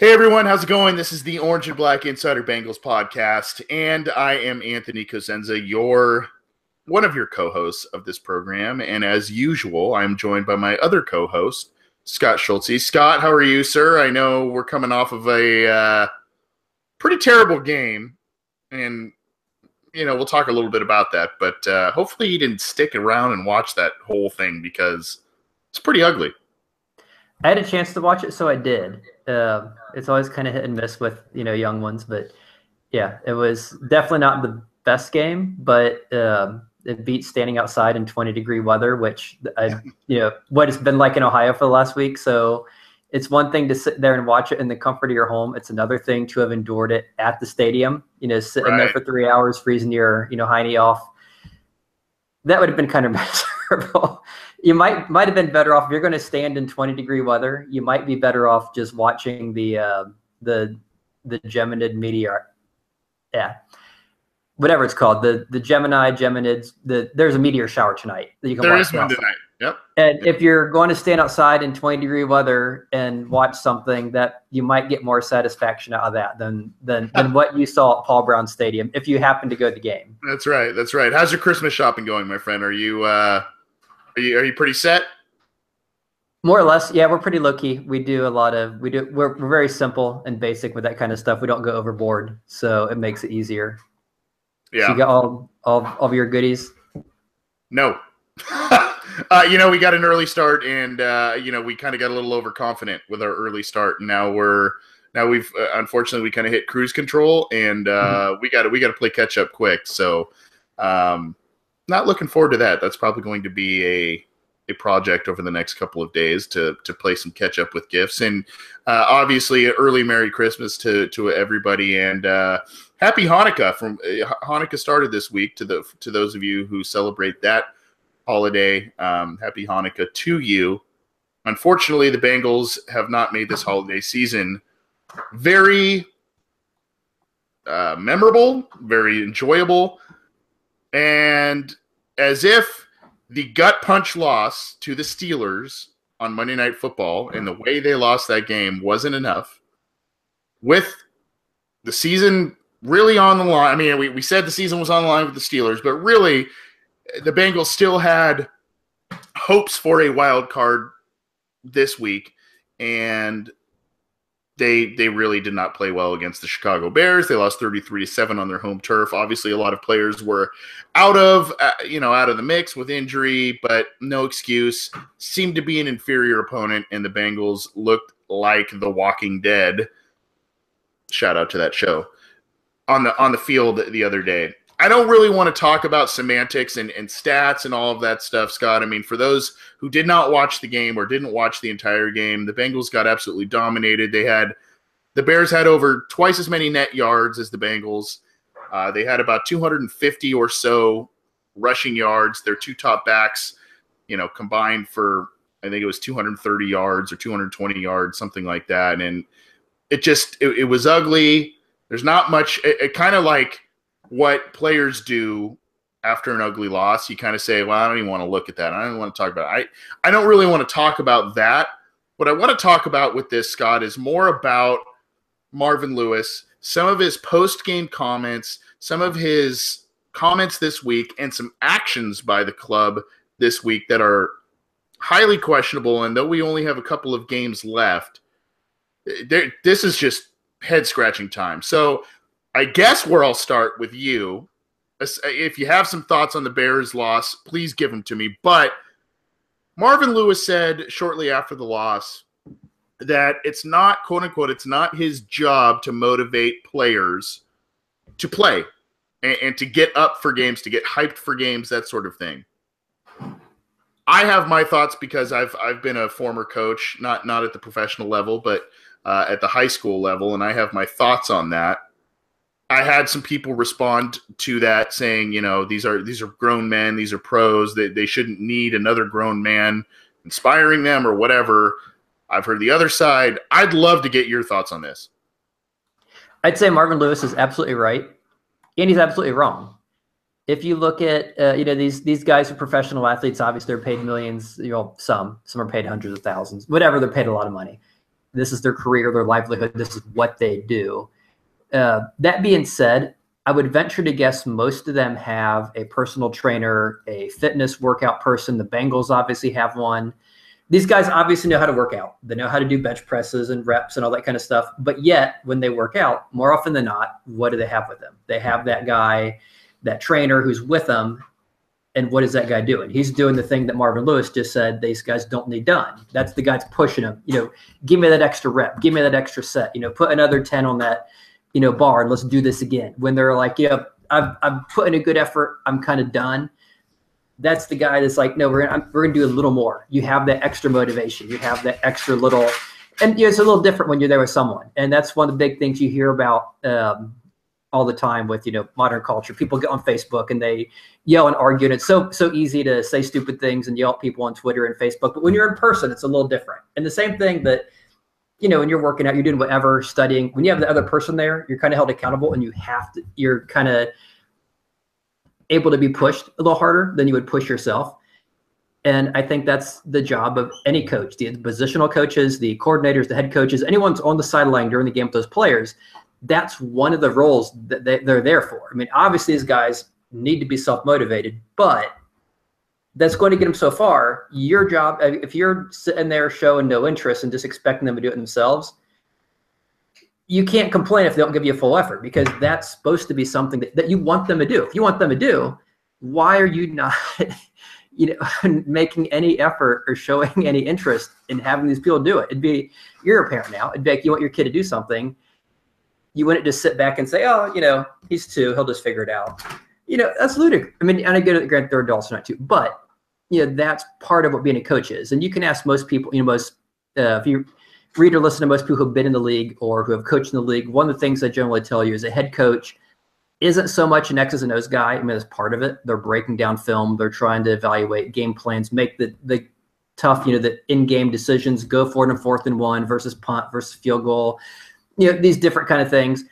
Hey everyone, how's it going? This is the Orange and Black Insider Bengals podcast, and I am Anthony Cosenza, one of your co-hosts of this program. And as usual, I'm joined by my other co-host, Scott Schulze. Scott, how are you, sir? I know we're coming off of a pretty terrible game, and we'll talk a little bit about that. But hopefully, you didn't stick around and watch that whole thing because it's pretty ugly. I had a chance to watch it, so I did. It's always kind of hit and miss with young ones, but yeah, it was definitely not the best game, but it beat standing outside in 20-degree weather, which what it's been like in Ohio for the last week. So it's one thing to sit there and watch it in the comfort of your home. It's another thing to have endured it at the stadium. Sitting there for 3 hours, freezing your hiney off. That would have been kind of miserable. You might have been better off if you're going to stand in 20-degree weather. You might be better off just watching the Geminid meteor, whatever it's called, the Geminids. There's a meteor shower tonight that you can watch. There is one tonight. Yep. And if you're going to stand outside in 20-degree weather and watch something, that you might get more satisfaction out of that than what you saw at Paul Brown Stadium if you happen to go to the game. That's right. That's right. How's your Christmas shopping going, my friend? Are you pretty set? More or less, yeah. We're pretty low key. We're very simple and basic with that kind of stuff. We don't go overboard, so it makes it easier. Yeah. So you got all of your goodies? No. We got an early start, and we kind of got a little overconfident with our early start. And now we've unfortunately we kind of hit cruise control, and we got to play catch up quick. So. Not looking forward to that. That's probably going to be a project over the next couple of days to play some catch up with gifts, and obviously an early Merry Christmas to everybody, and Happy Hanukkah. Hanukkah started this week to those of you who celebrate that holiday. Happy Hanukkah to you. Unfortunately, the Bengals have not made this holiday season very memorable, very enjoyable. And as if the gut punch loss to the Steelers on Monday Night Football and the way they lost that game wasn't enough, with the season really on the line. I mean, we said the season was on the line with the Steelers, but really the Bengals still had hopes for a wild card this week, and they really did not play well against the Chicago Bears. They lost 33-7 on their home turf. Obviously, a lot of players were out of the mix with injury, but no excuse. Seemed to be an inferior opponent, and the Bengals looked like The Walking Dead. Shout out to that show on the field the other day. I don't really want to talk about semantics and stats and all of that stuff, Scott. I mean, for those who did not watch the game or didn't watch the entire game, the Bengals got absolutely dominated. The Bears had over twice as many net yards as the Bengals. They had about 250 or so rushing yards. Their two top backs, combined for, I think it was 230 yards or 220 yards, something like that. And it was ugly. There's not much. It kind of like what players do after an ugly loss. You kind of say, well, I don't even want to look at that. I don't want to talk about it. I don't really want to talk about that. What I want to talk about with this, Scott, is more about Marvin Lewis, some of his post-game comments, some of his comments this week, and some actions by the club this week that are highly questionable. And though we only have a couple of games left, this is just head-scratching time. So I guess where I'll start with you, if you have some thoughts on the Bears' loss, please give them to me. But Marvin Lewis said shortly after the loss that it's not, quote unquote, it's not his job to motivate players to play and to get up for games, to get hyped for games, that sort of thing. I have my thoughts because I've been a former coach, not at the professional level, but at the high school level, and I have my thoughts on that. I had some people respond to that saying, these are grown men, these are pros, they shouldn't need another grown man inspiring them or whatever. I've heard the other side. I'd love to get your thoughts on this. I'd say Marvin Lewis is absolutely right, and he's absolutely wrong. If you look at these guys are professional athletes. Obviously, they're paid millions. Some are paid hundreds of thousands. Whatever, they're paid a lot of money. this is their career, their livelihood. This is what they do. That being said, I would venture to guess most of them have a personal trainer, a fitness workout person. The Bengals obviously have one. These guys obviously know how to work out. They know how to do bench presses and reps and all that kind of stuff. But yet, when they work out, more often than not, what do they have with them? They have that guy, that trainer who's with them. And what is that guy doing? He's doing the thing that Marvin Lewis just said these guys don't need done. That's the guy's pushing them. Give me that extra rep. Give me that extra set. Put another 10 on that bar, and let's do this again. When they're like, I'm putting a good effort, I'm kind of done. That's the guy that's like, no, we're gonna do a little more. You have that extra motivation. You have that extra little, and it's a little different when you're there with someone. And that's one of the big things you hear about all the time with modern culture. People get on Facebook and they yell and argue, and it's so easy to say stupid things and yell at people on Twitter and Facebook. But when you're in person, it's a little different. And the same thing that when you're working out, you're doing whatever, studying, when you have the other person there, you're kind of held accountable, and you're kind of able to be pushed a little harder than you would push yourself. And I think that's the job of any coach, the positional coaches, the coordinators, the head coaches, anyone's on the sideline during the game with those players. That's one of the roles that they're there for. I mean, obviously these guys need to be self-motivated, but that's going to get them so far. Your job, if you're sitting there showing no interest and just expecting them to do it themselves, you can't complain if they don't give you a full effort, because that's supposed to be something that you want them to do. If you want them to do, why are you not making any effort or showing any interest in having these people do it? You're a parent now. It'd be like you want your kid to do something. You wouldn't just sit back and say, oh, he's 2, he'll just figure it out. That's ludicrous. I mean, and I get it, granted, they're adults, not too, but that's part of what being a coach is. And you can ask most people, if you read or listen to most people who've been in the league or who have coached in the league, one of the things I generally tell you is a head coach isn't so much an X's and O's guy. I mean, that's part of it. They're breaking down film. They're trying to evaluate game plans, make the tough, the in-game decisions, go for it in 4th and 1 versus punt versus field goal, these different kind of things.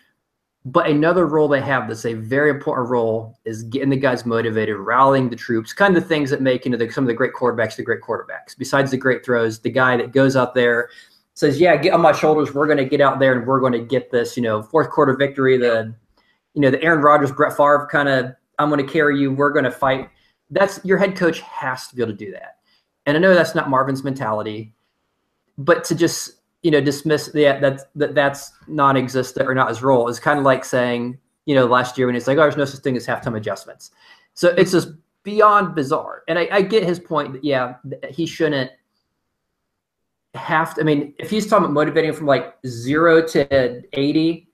But another role they have that's a very important role is getting the guys motivated, rallying the troops, kind of the things that make some of the great quarterbacks the great quarterbacks. Besides the great throws, the guy that goes out there, says, yeah, get on my shoulders. We're going to get out there and we're going to get this, 4th quarter victory, the Aaron Rodgers, Brett Favre kind of, I'm going to carry you. We're going to fight. That's your head coach has to be able to do that. And I know that's not Marvin's mentality, but to just, dismiss that's non-existent or not his role is kind of like saying, last year when it's like, oh, there's no such thing as halftime adjustments. So it's just beyond bizarre. And I get his point that, yeah, he shouldn't have to. I mean, if he's talking about motivating from like 0 to 80,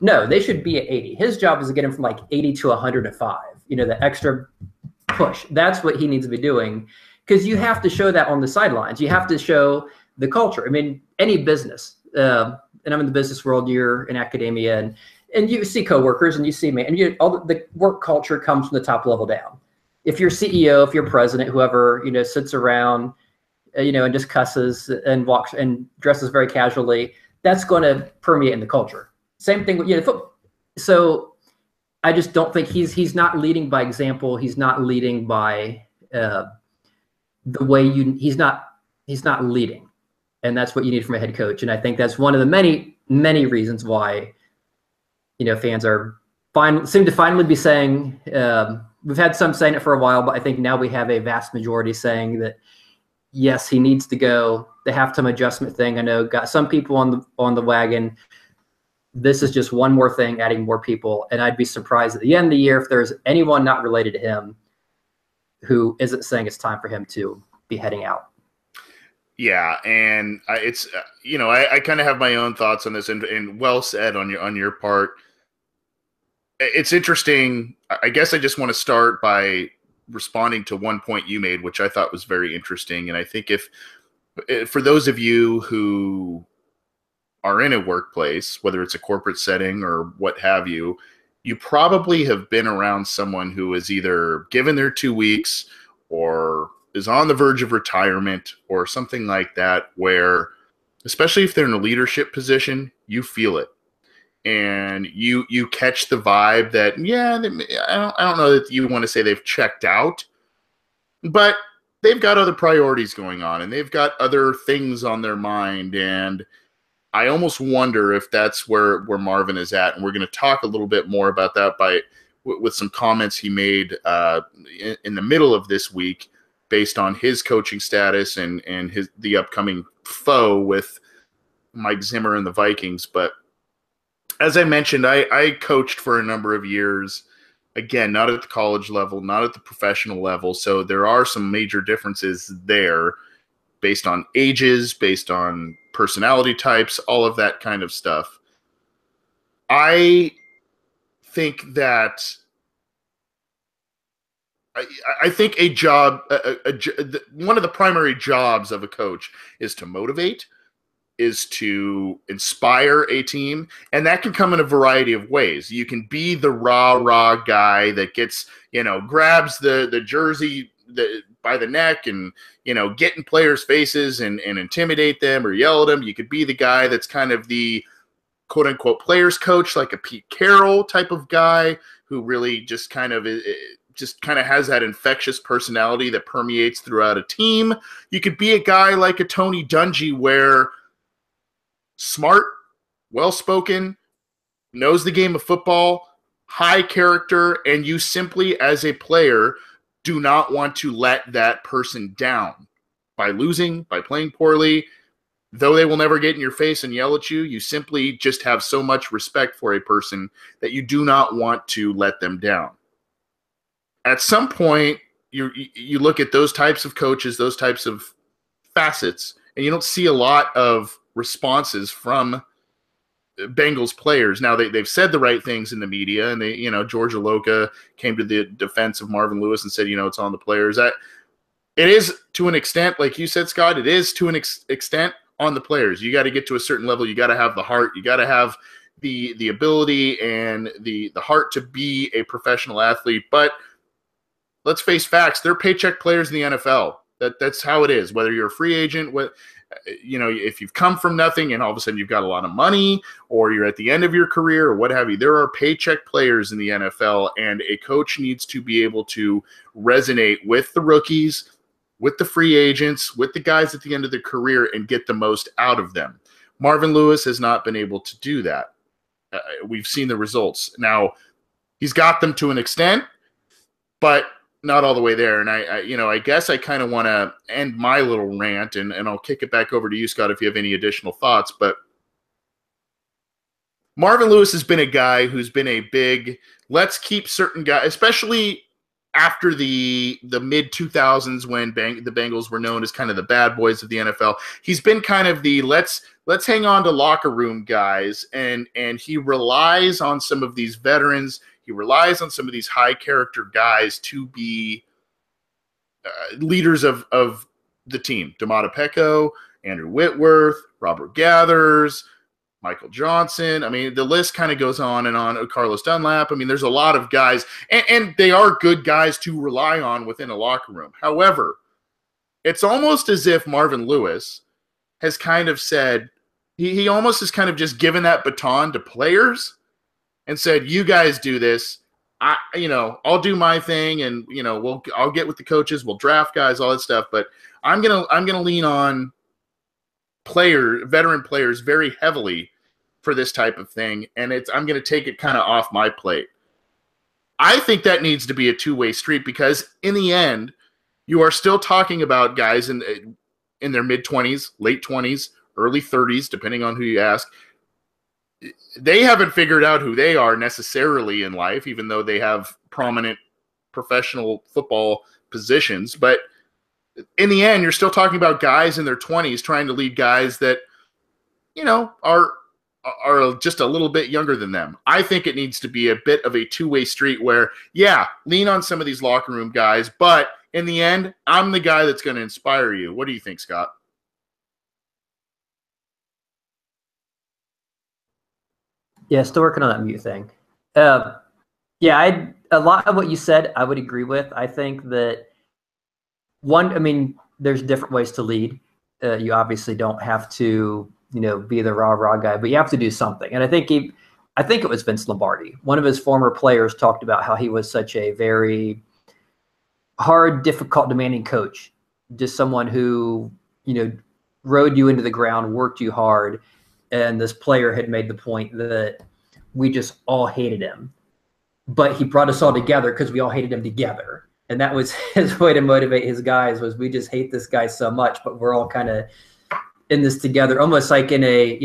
no, they should be at 80. His job is to get him from like 80 to 105, the extra push. That's what he needs to be doing, because you have to show that on the sidelines. You have to show the culture. I mean, any business, and I'm in the business world, you're in academia, and you see coworkers and you see me, and all the work culture comes from the top level down. If you're CEO, if you're president, whoever, sits around, and just cusses and walks and dresses very casually, that's going to permeate in the culture. Same thing with football. So I just don't think he's not leading by example. He's not leading by the way he's not leading. And that's what you need from a head coach. And I think that's one of the many, many reasons why, fans seem to finally be saying, we've had some saying it for a while, but I think now we have a vast majority saying that, yes, he needs to go. The halftime adjustment thing, I know, got some people on the wagon. This is just one more thing, adding more people. And I'd be surprised at the end of the year if there's anyone not related to him who isn't saying it's time for him to be heading out. Yeah, and I kind of have my own thoughts on this, and well said on your part. It's interesting. I guess I just want to start by responding to one point you made, which I thought was very interesting. And I think if for those of you who are in a workplace, whether it's a corporate setting or what have you, you probably have been around someone who is either given their 2 weeks or is on the verge of retirement or something like that, where, especially if they're in a leadership position, you feel it. And you catch the vibe that, yeah, I don't know that you want to say they've checked out, but they've got other priorities going on and they've got other things on their mind. And I almost wonder if that's where Marvin is at, and we're going to talk a little bit more about that with some comments he made in the middle of this week, based on his coaching status and the upcoming foe with Mike Zimmer and the Vikings. But as I mentioned, I coached for a number of years. Again, not at the college level, not at the professional level. So there are some major differences there based on ages, based on personality types, all of that kind of stuff. I think that I think a job, one of the primary jobs of a coach is to motivate, is to inspire a team, and that can come in a variety of ways. You can be the rah guy that gets, grabs the jersey by the neck and, get in players' faces and intimidate them or yell at them. You could be the guy that's kind of the quote unquote players coach, like a Pete Carroll type of guy who really just kind of has that infectious personality that permeates throughout a team. You could be a guy like a Tony Dungy, where smart, well-spoken, knows the game of football, high character, and you simply, as a player, do not want to let that person down by losing, by playing poorly. Though they will never get in your face and yell at you, you simply just have so much respect for a person that you do not want to let them down. At some point, you look at those types of coaches, those types of facets, and you don't see a lot of responses from Bengals players. Now, they've said the right things in the media, and George Aloka came to the defense of Marvin Lewis and said, it's on the players. It is, to an extent, like you said, Scott, it is to an extent on the players. You got to get to a certain level. You got to have the heart. You got to have the ability and the heart to be a professional athlete. But let's face facts. They're paycheck players in the NFL. That's how it is. Whether you're a free agent, if you've come from nothing and all of a sudden you've got a lot of money, or you're at the end of your career or what have you, there are paycheck players in the NFL, and a coach needs to be able to resonate with the rookies, with the free agents, with the guys at the end of their career, and get the most out of them. Marvin Lewis has not been able to do that. We've seen the results. Now, he's got them to an extent, but not all the way there. And I guess I kind of want to end my little rant, and I'll kick it back over to you, Scott, if you have any additional thoughts. But Marvin Lewis has been a guy who's been a big, let's keep certain guys, especially after the mid 2000s when the Bengals were known as kind of the bad boys of the NFL. He's been kind of the let's hang on to locker room guys, and he relies on some of these veterans. He relies on some of these high character guys to be leaders of the team. Domata Pecco, Andrew Whitworth, Robert Gathers, Michael Johnson. I mean, the list kind of goes on and on. Carlos Dunlap. I mean, there's a lot of guys, and they are good guys to rely on within a locker room. However, it's almost as if Marvin Lewis has kind of said, he almost has kind of just given that baton to players and said, you guys do this. I'll do my thing, and I'll get with the coaches, we'll draft guys, all that stuff, but I'm gonna lean on veteran players very heavily for this type of thing, and I'm going to take it kind of off my plate. I think that needs to be a two-way street, because in the end, you are still talking about guys in their mid-20s, late 20s, early 30s, depending on who you ask. They haven't figured out who they are necessarily in life, even though they have prominent professional football positions. But in the end, you're still talking about guys in their 20s trying to lead guys that, are just a little bit younger than them. I think it needs to be a bit of a two-way street where, lean on some of these locker room guys, but in the end, I'm the guy that's going to inspire you. What do you think, Scott? Yeah, still working on that mute thing. A lot of what you said, I would agree with. I think that there's different ways to lead. You obviously don't have to, be the rah guy, but you have to do something. And I think it was Vince Lombardi. One of his former players talked about how he was such a very hard, difficult, demanding coach. Just someone who, rode you into the ground, worked you hard. and this player had made the point that we just all hated him, but he brought us all together because we all hated him together. And that was his way to motivate his guys, was we just hate this guy so much, but we're all kind of in this together, almost like in a,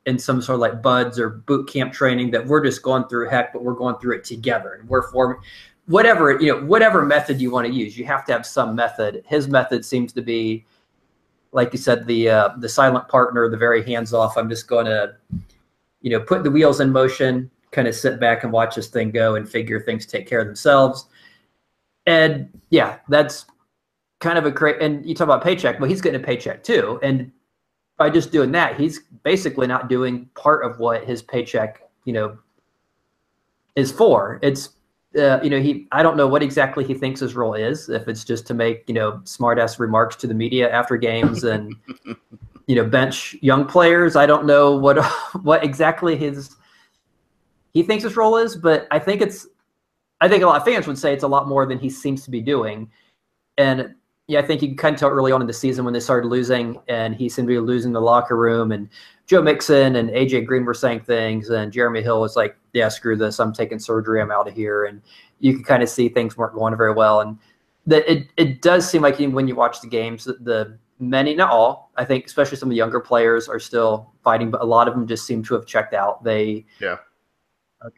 in some sort of like buds or boot camp training, that we're just going through heck, but we're going through it together. And we're forming whatever method you want to use. You have to have some method. His method seems to be, like you said, the silent partner, the very hands off. I'm just going to, put the wheels in motion, kind of sit back and watch this thing go and figure things take care of themselves. And yeah, that's kind of a great, and you talk about paycheck, well, he's getting a paycheck too. And by just doing that, he's basically not doing part of what his paycheck, is for. It's, I don't know what exactly he thinks his role is, if it's just to make, smart ass remarks to the media after games and, bench young players. I don't know what exactly he thinks his role is, but I think a lot of fans would say it's a lot more than he seems to be doing. And yeah, I think you can kind of tell early on in the season when they started losing and he seemed to be losing the locker room, and Joe Mixon and AJ Green were saying things, and Jeremy Hill was like, yeah, screw this, I'm taking surgery, I'm out of here. And you could kind of see things weren't going very well. And that it does seem like when you watch the games, the many, not all, I think especially some of the younger players are still fighting, but a lot of them just seem to have checked out. They are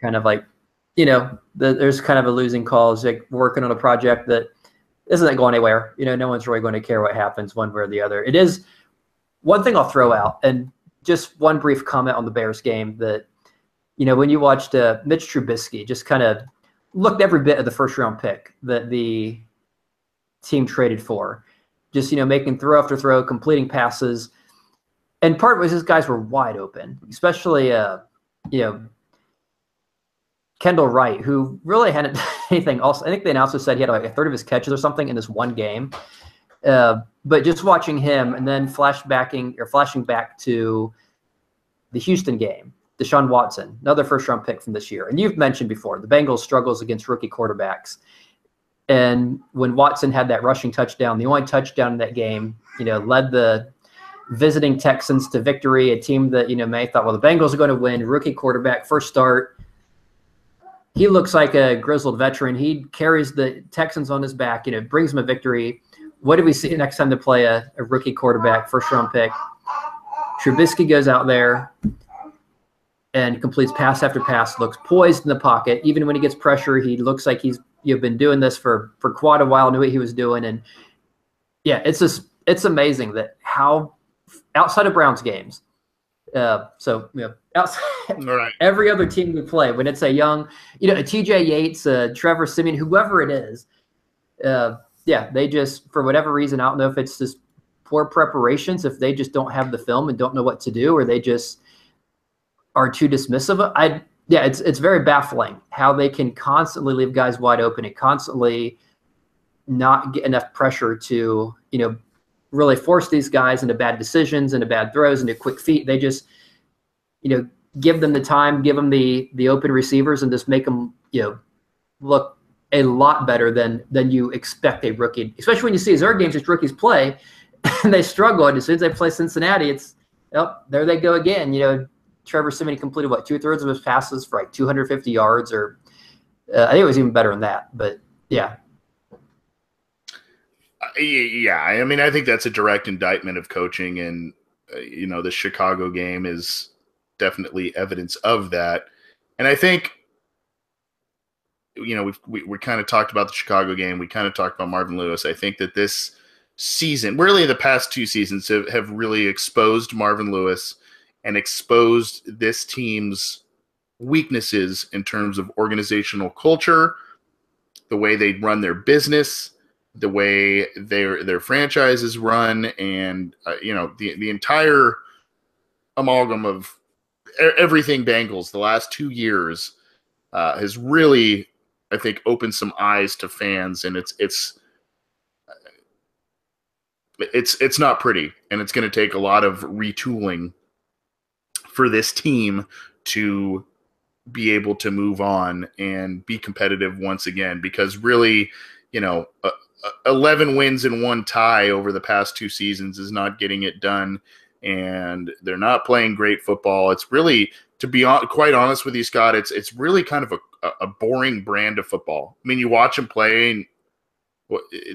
kind of like, there's kind of a losing cause, like working on a project that isn't going anywhere. No one's really going to care what happens one way or the other. It is one thing I'll throw out, and just one brief comment on the Bears game, that, when you watched Mitch Trubisky just kind of looked every bit of the first round pick that the team traded for, just, making throw after throw, completing passes. And part of it was his guys were wide open, especially, Kendall Wright, who really hadn't done anything else. I think they also said he had like a third of his catches or something in this one game. But just watching him and then flashing back to the Houston game, Deshaun Watson, another first-round pick from this year. And you've mentioned before, the Bengals struggles against rookie quarterbacks. And when Watson had that rushing touchdown, the only touchdown in that game, led the visiting Texans to victory, a team that, may thought, well, the Bengals are going to win, rookie quarterback, first start. He looks like a grizzled veteran. He carries the Texans on his back, brings them a victory. What do we see next time to play a rookie quarterback, first-round pick? Trubisky goes out there and completes pass after pass, looks poised in the pocket. Even when he gets pressure, he looks like he's been doing this for quite a while, knew what he was doing. And, yeah, it's amazing that how outside of Browns games, outside every other team we play, when it's a young, a TJ Yates, Trevor Siemian, whoever it is, they just, for whatever reason, I don't know if it's just poor preparations, if they just don't have the film and don't know what to do, or they just are too dismissive. It's very baffling how they can constantly leave guys wide open and constantly not get enough pressure to, really force these guys into bad decisions, into bad throws, into quick feet. They just, give them the time, give them the open receivers, and just make them, look a lot better than you expect a rookie, especially when you see other games which rookies play and they struggle. And as soon as they play Cincinnati, it's, there they go again. Trevor Siemian completed 2/3 of his passes for like 250 yards, or I think it was even better than that. But yeah. Yeah, I mean, I think that's a direct indictment of coaching, and the Chicago game is definitely evidence of that. And I think, we kind of talked about the Chicago game. We kind of talked about Marvin Lewis. I think that this season, really the past two seasons, have really exposed Marvin Lewis and exposed this team's weaknesses in terms of organizational culture, the way they run their business, the way their franchises run, and the entire amalgam of everything Bengals the last 2 years has really, I think, opened some eyes to fans, and it's not pretty, and it's going to take a lot of retooling for this team to be able to move on and be competitive once again, because really, 11 wins and 1 tie over the past 2 seasons is not getting it done. and they're not playing great football. It's really, to be quite honest with you, Scott, it's really kind of a boring brand of football. I mean, you watch them play, and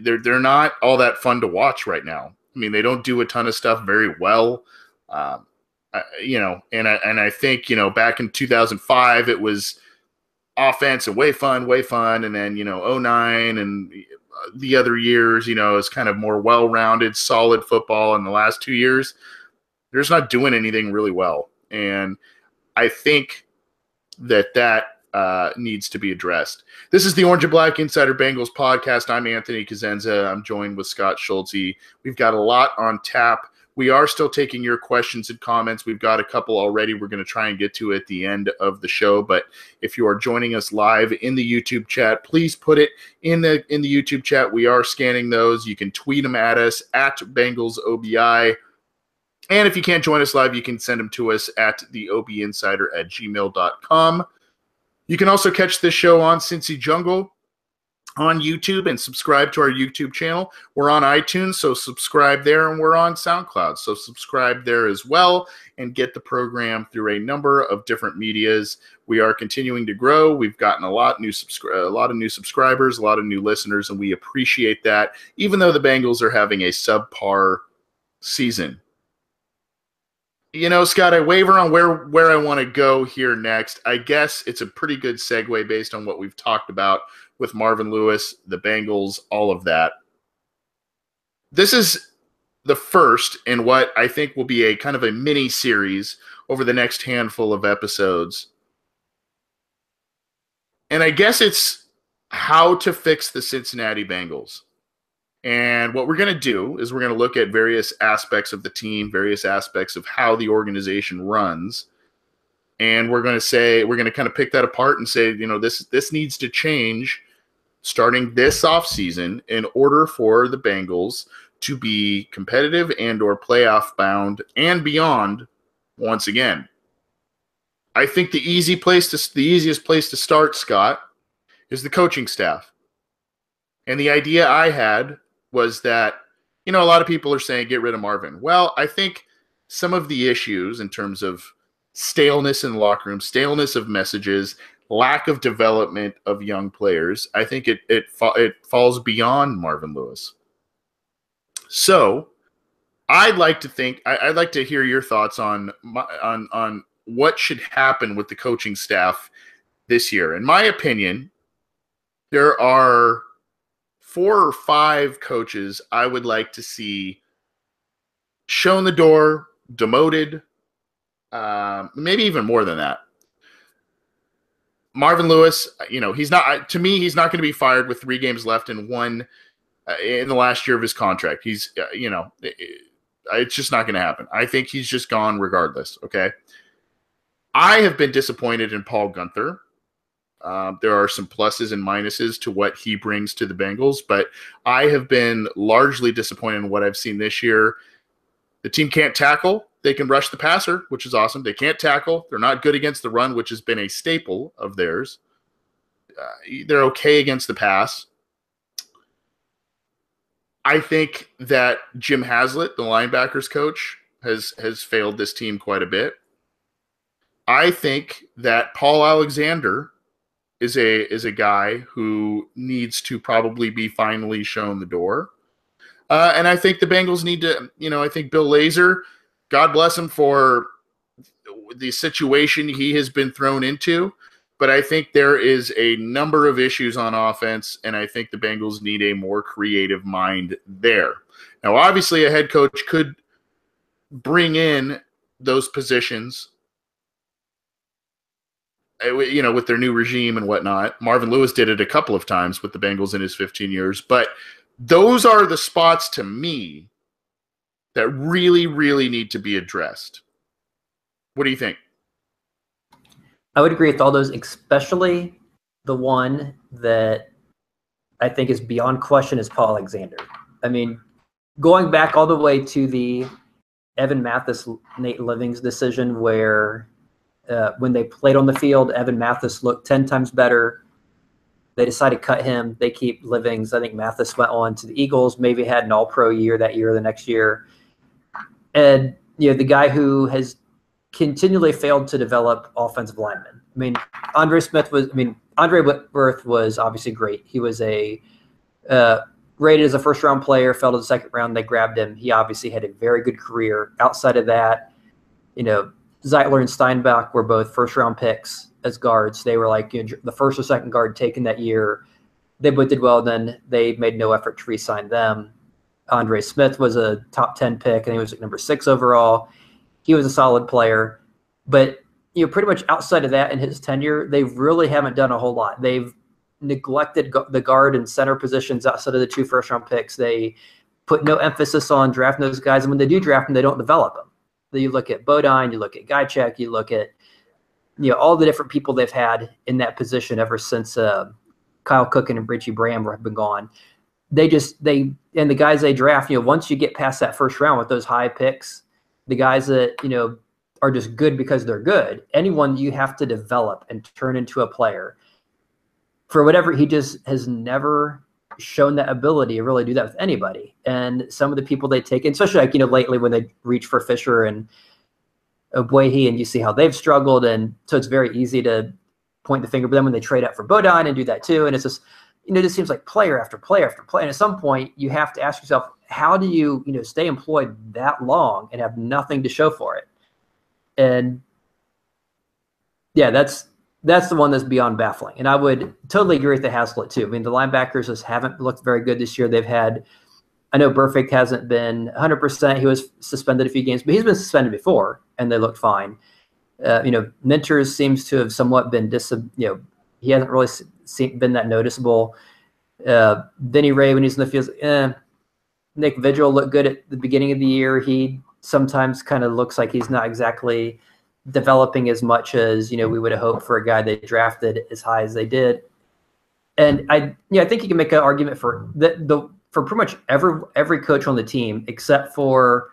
they're not all that fun to watch right now. I mean, they don't do a ton of stuff very well. And I think, back in 2005, it was offense and way fun. And then, 09 and the other years, it's kind of more well-rounded, solid football. In the last 2 years, they're just not doing anything really well. And I think that needs to be addressed. This is the Orange and Black Insider Bengals podcast. I'm Anthony Cosenza. I'm joined with Scott Schulze. We've got a lot on tap. We are still taking your questions and comments. We've got a couple already we're going to try and get to at the end of the show. But if you are joining us live in the YouTube chat, please put it in the YouTube chat. We are scanning those. You can tweet them at us at BengalsOBI. And if you can't join us live, you can send them to us at theobinsider@gmail.com. You can also catch this show on Cincy Jungle on YouTube and subscribe to our YouTube channel. We're on iTunes, so subscribe there, and we're on SoundCloud, so subscribe there as well and get the program through a number of different medias. We are continuing to grow. We've gotten a lot of new subscribers, a lot of new listeners, and we appreciate that, even though the Bengals are having a subpar season. Scott, I waver on where I want to go here next. I guess it's a pretty good segue based on what we've talked about with Marvin Lewis, the Bengals, all of that. This is the first in what I think will be a kind of a mini series over the next handful of episodes. And I guess it's how to fix the Cincinnati Bengals. And what we're going to do is we're going to look at various aspects of the team, various aspects of how the organization runs. And we're going to kind of pick that apart and say, this needs to change starting this offseason in order for the Bengals to be competitive and or playoff bound and beyond once again. I think the easiest place to start, Scott, is the coaching staff. And the idea I had was that, a lot of people are saying get rid of Marvin. Well, I think some of the issues in terms of staleness in the locker room, staleness of messages, lack of development of young players, I think it falls beyond Marvin Lewis. So I'd like to hear your thoughts on what should happen with the coaching staff this year. In my opinion, there are 4 or 5 coaches I would like to see shown the door, demoted, maybe even more than that. Marvin Lewis, he's not going to be fired with 3 games left and one in the last year of his contract. He's, it's just not going to happen. I think he's just gone regardless. Okay. I have been disappointed in Paul Guenther. There are some pluses and minuses to what he brings to the Bengals, but I have been largely disappointed in what I've seen this year. The team can't tackle. They can rush the passer, which is awesome. They can't tackle. They're not good against the run, which has been a staple of theirs. They're okay against the pass. I think that Jim Haslett, the linebackers coach, has failed this team quite a bit. I think that Paul Alexander is a guy who needs to probably be finally shown the door. And I think the Bengals need to, I think Bill Lazor, God bless him for the situation he has been thrown into, but I think there is a number of issues on offense, and I think the Bengals need a more creative mind there. Now, obviously, a head coach could bring in those positions, with their new regime and whatnot. Marvin Lewis did it a couple of times with the Bengals in his 15 years, but those are the spots to me that really, really need to be addressed. What do you think? I would agree with all those, especially the one that I think is beyond question is Paul Alexander. I mean, going back all the way to the Evan Mathis, Nate Livings decision where when they played on the field, Evan Mathis looked 10 times better. They decided to cut him. They keep Livings. I think Mathis went on to the Eagles, maybe had an all-pro year that year or the next year. And the guy who has continually failed to develop offensive linemen. I mean, Andre Whitworth was obviously great. He was rated as a first-round player, fell to the second round. They grabbed him. He obviously had a very good career. Outside of that, Zeitler and Steinbach were both first-round picks as guards. They were like the first or second guard taken that year. They both did well. Then they made no effort to re-sign them. Andre Smith was a top 10 pick, and he was number 6 overall. He was a solid player. But pretty much outside of that in his tenure, they really haven't done a whole lot. They've neglected the guard and center positions outside of the 2 first-round picks. They put no emphasis on drafting those guys, and when they do draft them, they don't develop them. You look at Bodine, you look at Guychek, you look at all the different people they've had in that position ever since Kyle Cook and Richie Bram have been gone. And the guys they draft, once you get past that first round with those high picks, the guys that are just good because they're good. Anyone you have to develop and turn into a player. For whatever, he just has never shown that ability to really do that with anybody. And some of the people they take, especially lately when they reach for Fisher and Obuehi, and you see how they've struggled, and so it's very easy to point the finger. But then when they trade up for Bodine and do that too, and it's just it just seems like player after player after player. And at some point, you have to ask yourself, how do you stay employed that long and have nothing to show for it? And yeah, that's the one that's beyond baffling. And I would totally agree with the Haslett too. I mean, the linebackers just haven't looked very good this year. I know Burfict hasn't been 100%. He was suspended a few games, but he's been suspended before, and they looked fine. Minters seems to have somewhat been he hasn't really been that noticeable. Vinny Ray, when he's in the field, Nick Vigil looked good at the beginning of the year. He sometimes kind of looks like he's not exactly developing as much as we would have hoped for a guy they drafted as high as they did. And I think you can make an argument for for pretty much every coach on the team except for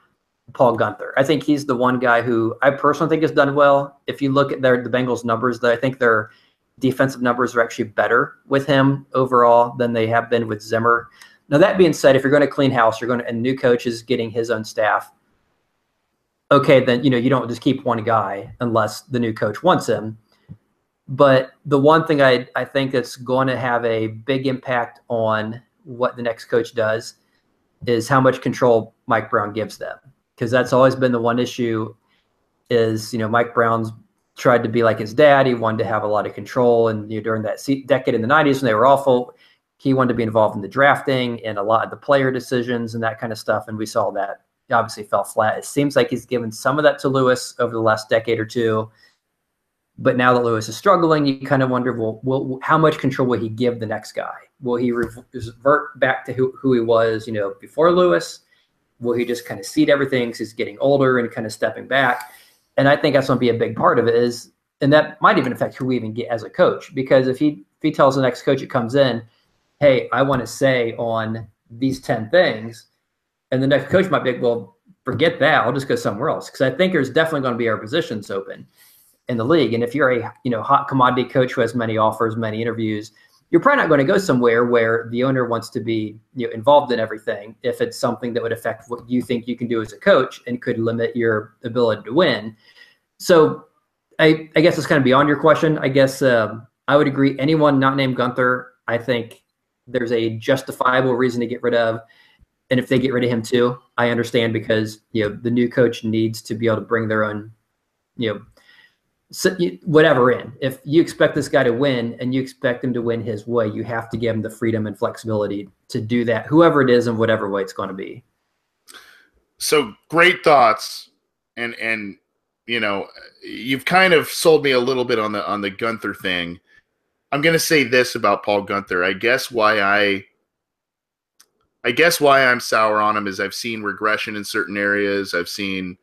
Paul Guenther. I think he's the one guy who I personally think has done well. If you look at the Bengals numbers, I think their defensive numbers are actually better with him overall than they have been with Zimmer. Now, that being said, if you're going to clean house, and a new coach is getting his own staff, okay, then you don't just keep one guy unless the new coach wants him. But the one thing I think that's going to have a big impact on what the next coach does is how much control Mike Brown gives them, because that's always been the one issue. Is Mike Brown's tried to be like his dad. He wanted to have a lot of control, and during that decade in the 90s when they were awful, he wanted to be involved in the drafting and a lot of the player decisions and that kind of stuff. And we saw that obviously fell flat. It seems like he's given some of that to Lewis over the last decade or two. But now that Lewis is struggling, you kind of wonder, well, how much control will he give the next guy? Will he revert back to who he was, before Lewis? Will he just kind of cede everything because he's getting older and kind of stepping back? And I think that's going to be a big part of it and that might even affect who we even get as a coach. Because if he tells the next coach that comes in, hey, I want to say on these 10 things, and the next coach might be like, well, forget that. I'll just go somewhere else. Because I think there's definitely going to be our positions open in the league. And if you're a hot commodity coach who has many offers, many interviews, you're probably not going to go somewhere where the owner wants to be involved in everything if it's something that would affect what you think you can do as a coach and could limit your ability to win. So I guess it's kind of beyond your question. I guess I would agree. Anyone not named Guenther, I think there's a justifiable reason to get rid of. And if they get rid of him too, I understand, because the new coach needs to be able to bring their own whatever in. If you expect this guy to win and you expect him to win his way, you have to give him the freedom and flexibility to do that, whoever it is and whatever way it's going to be. So great thoughts. And you've kind of sold me a little bit on the Guenther thing. I'm going to say this about Paul Guenther. I guess why I'm sour on him is I've seen regression in certain areas. I've seen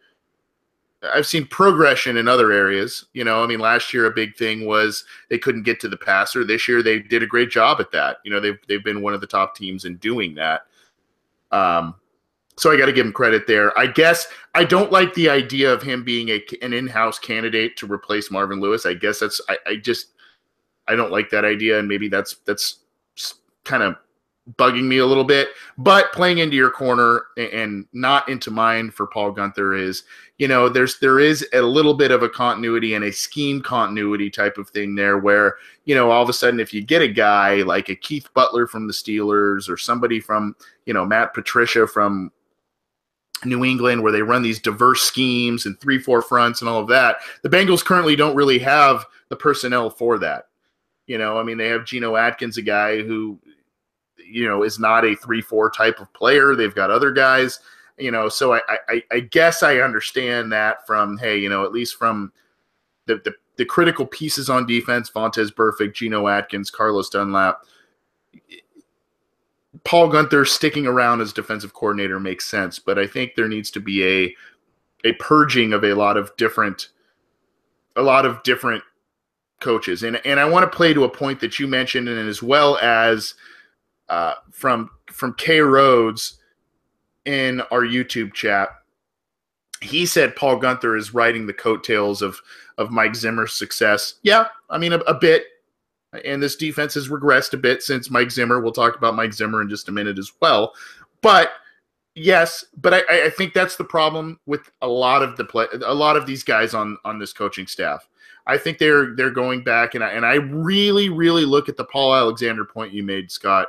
progression in other areas. Last year a big thing was they couldn't get to the passer. This year they did a great job at that. They've been one of the top teams in doing that. So I got to give him credit there. I guess I don't like the idea of him being an in-house candidate to replace Marvin Lewis. I guess I don't like that idea, and maybe that's kind of bugging me a little bit. But playing into your corner and not into mine for Paul Guenther is, there is a little bit of a continuity and a scheme continuity type of thing there where, all of a sudden if you get a guy like a Keith Butler from the Steelers or somebody from, Matt Patricia from New England where they run these diverse schemes and 3-4 fronts and all of that, the Bengals currently don't really have the personnel for that. They have Geno Atkins, a guy who, is not a 3-4 type of player. They've got other guys, so I guess I understand that from, hey, at least from the critical pieces on defense, Vontaze Burfict, Geno Atkins, Carlos Dunlap, Paul Guenther sticking around as defensive coordinator makes sense, but I think there needs to be a purging of a lot of different coaches. And I want to play to a point that you mentioned, and as well as from K Rhodes in our YouTube chat. He said Paul Guenther is riding the coattails of Mike Zimmer's success. Yeah, a bit. And this defense has regressed a bit since Mike Zimmer. We'll talk about Mike Zimmer in just a minute as well. But yes, but I think that's the problem with a lot of these guys on this coaching staff. I think they're going back, and I really, really look at the Paul Alexander point you made, Scott.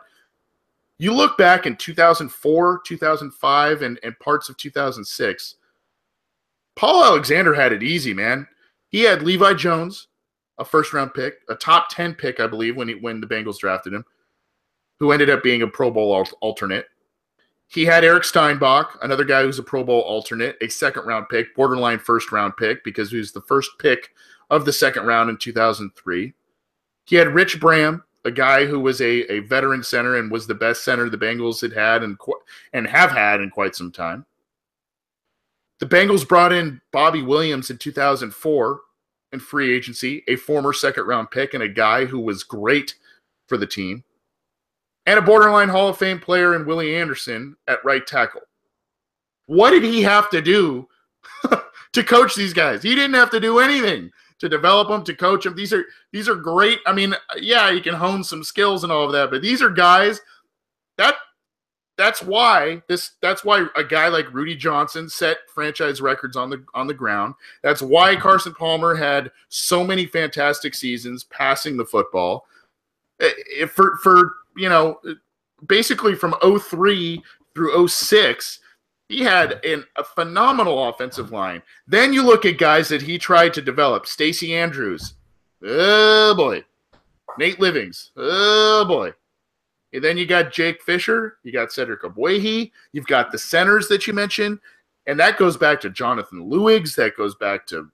You look back in 2004, 2005, and parts of 2006, Paul Alexander had it easy, man. He had Levi Jones, a first-round pick, a top 10 pick, I believe, when the Bengals drafted him, who ended up being a Pro Bowl alternate. He had Eric Steinbach, another guy who's a Pro Bowl alternate, a second-round pick, borderline first-round pick, because he was the first pick of the second round in 2003. He had Rich Bram, a guy who was a veteran center and was the best center the Bengals had and have had in quite some time. The Bengals brought in Bobby Williams in 2004 in free agency, a former second-round pick and a guy who was great for the team, and a borderline Hall of Fame player in Willie Anderson at right tackle. What did he have to do to coach these guys? He didn't have to do anything to develop them, to coach them. These are great. Yeah, you can hone some skills and all of that, but these are guys that's why a guy like Rudy Johnson set franchise records on the ground. That's why Carson Palmer had so many fantastic seasons passing the football. Basically from 2003 through 2006, he had a phenomenal offensive line. Then you look at guys that he tried to develop. Stacey Andrews. Oh, boy. Nate Livings. Oh, boy. And then you got Jake Fisher. You got Cedric Ogbuehi. You've got the centers that you mentioned. And that goes back to Jonathan Lewigs. That goes back to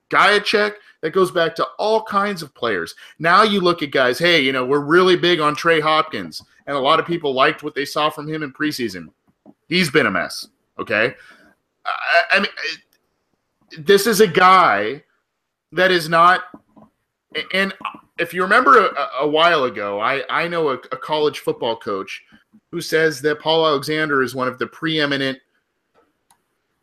Gajacek. That goes back to all kinds of players. Now you look at guys, hey, we're really big on Trey Hopkins. And a lot of people liked what they saw from him in preseason. He's been a mess, okay? This is a guy that is not – and if you remember a while ago, I know a college football coach who says that Paul Alexander is one of the preeminent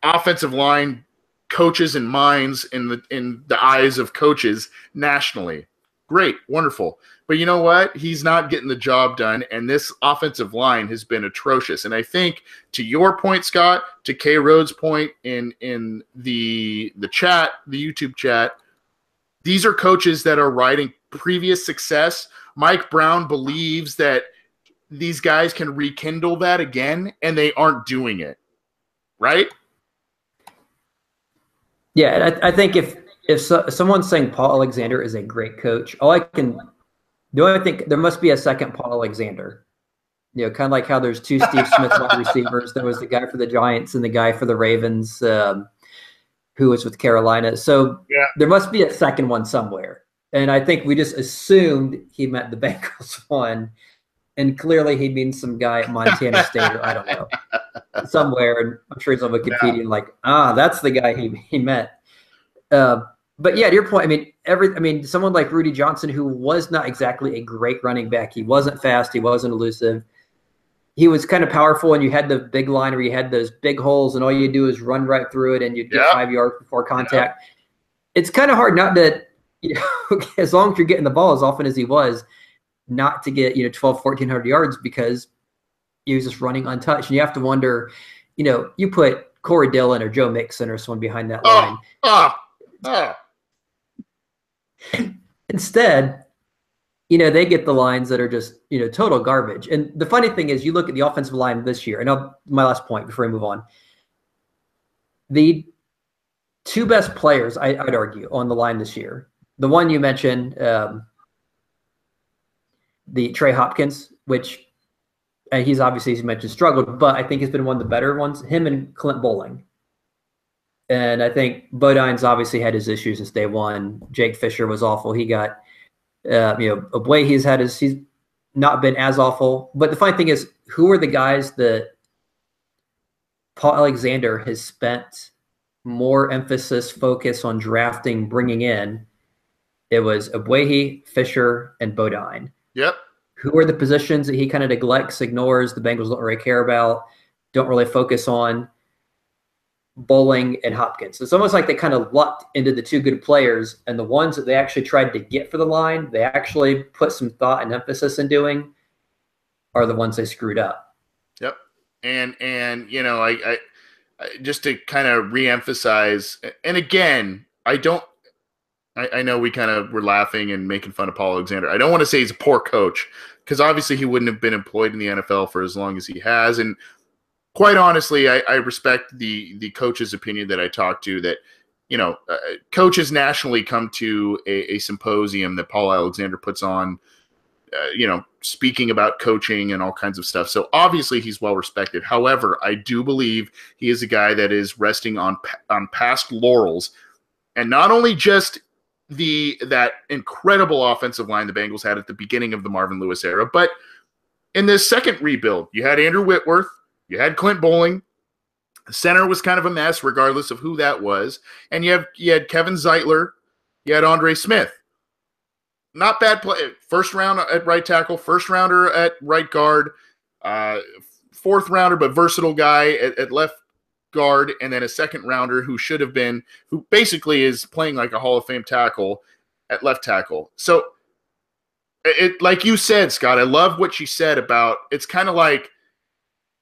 offensive line coaches and minds in the eyes of coaches nationally. Great, wonderful. But you know what? He's not getting the job done, and this offensive line has been atrocious. And I think, to your point, Scott, to K. Rhodes' point in the chat, the YouTube chat, these are coaches that are riding previous success. Mike Brown believes that these guys can rekindle that again, and they aren't doing it. Right? Yeah, and I think if someone's saying Paul Alexander is a great coach, I think there must be a second Paul Alexander. Kind of like how there's two Steve Smith wide receivers. There was the guy for the Giants and the guy for the Ravens who was with Carolina. So There must be a second one somewhere. And I think we just assumed he meant the Bengals one. And clearly he means some guy at Montana State or I don't know, somewhere. And I'm sure he's on Wikipedia that's the guy he meant. But yeah, to your point, someone like Rudy Johnson, who was not exactly a great running back. He wasn't fast. He wasn't elusive. He was kind of powerful, and you had the big line where you had those big holes, and all you do is run right through it, and you'd get 5 yards before contact. It's kind of hard not to, as long as you're getting the ball as often as he was, not to get 12, 1,400 yards because he was just running untouched. And you have to wonder, you put Corey Dillon or Joe Mixon or someone behind that line. Instead, they get the lines that are just, total garbage. And the funny thing is, you look at the offensive line this year, and my last point before I move on. The two best players, I'd argue, on the line this year, the one you mentioned, the Trey Hopkins, which he's obviously, as you mentioned, struggled, but I think he's been one of the better ones, him and Clint Bowling. And I think Bodine's obviously had his issues since day one. Jake Fisher was awful. He got, Abway, he's not been as awful. But the funny thing is, who are the guys that Paul Alexander has spent more emphasis, focus on drafting, bringing in? It was Abwehi, Fisher, and Bodine. Yep. Who are the positions that he kind of neglects, ignores, the Bengals don't really care about, don't really focus on? Bowling and Hopkins. It's almost like they kind of lucked into the two good players, and the ones that they actually tried to get for the line, they actually put some thought and emphasis in doing, are the ones they screwed up. Yep. And I just to kind of reemphasize, and again, I know we kind of were laughing and making fun of Paul Alexander. I don't want to say he's a poor coach, because obviously he wouldn't have been employed in the NFL for as long as he has. And quite honestly, I respect the coach's opinion that I talked to, that, coaches nationally come to a symposium that Paul Alexander puts on, speaking about coaching and all kinds of stuff. So obviously he's well respected. However, I do believe he is a guy that is resting on past laurels, and not only just that incredible offensive line the Bengals had at the beginning of the Marvin Lewis era, but in this second rebuild, you had Andrew Whitworth, you had Clint Bowling. The center was kind of a mess, regardless of who that was, and you had Kevin Zeitler, you had Andre Smith. Not bad play. First round at right tackle, first rounder at right guard, fourth rounder but versatile guy at left guard, and then a second rounder who basically is playing like a Hall of Fame tackle at left tackle. So like you said, Scott, I love what you said about, it's kind of like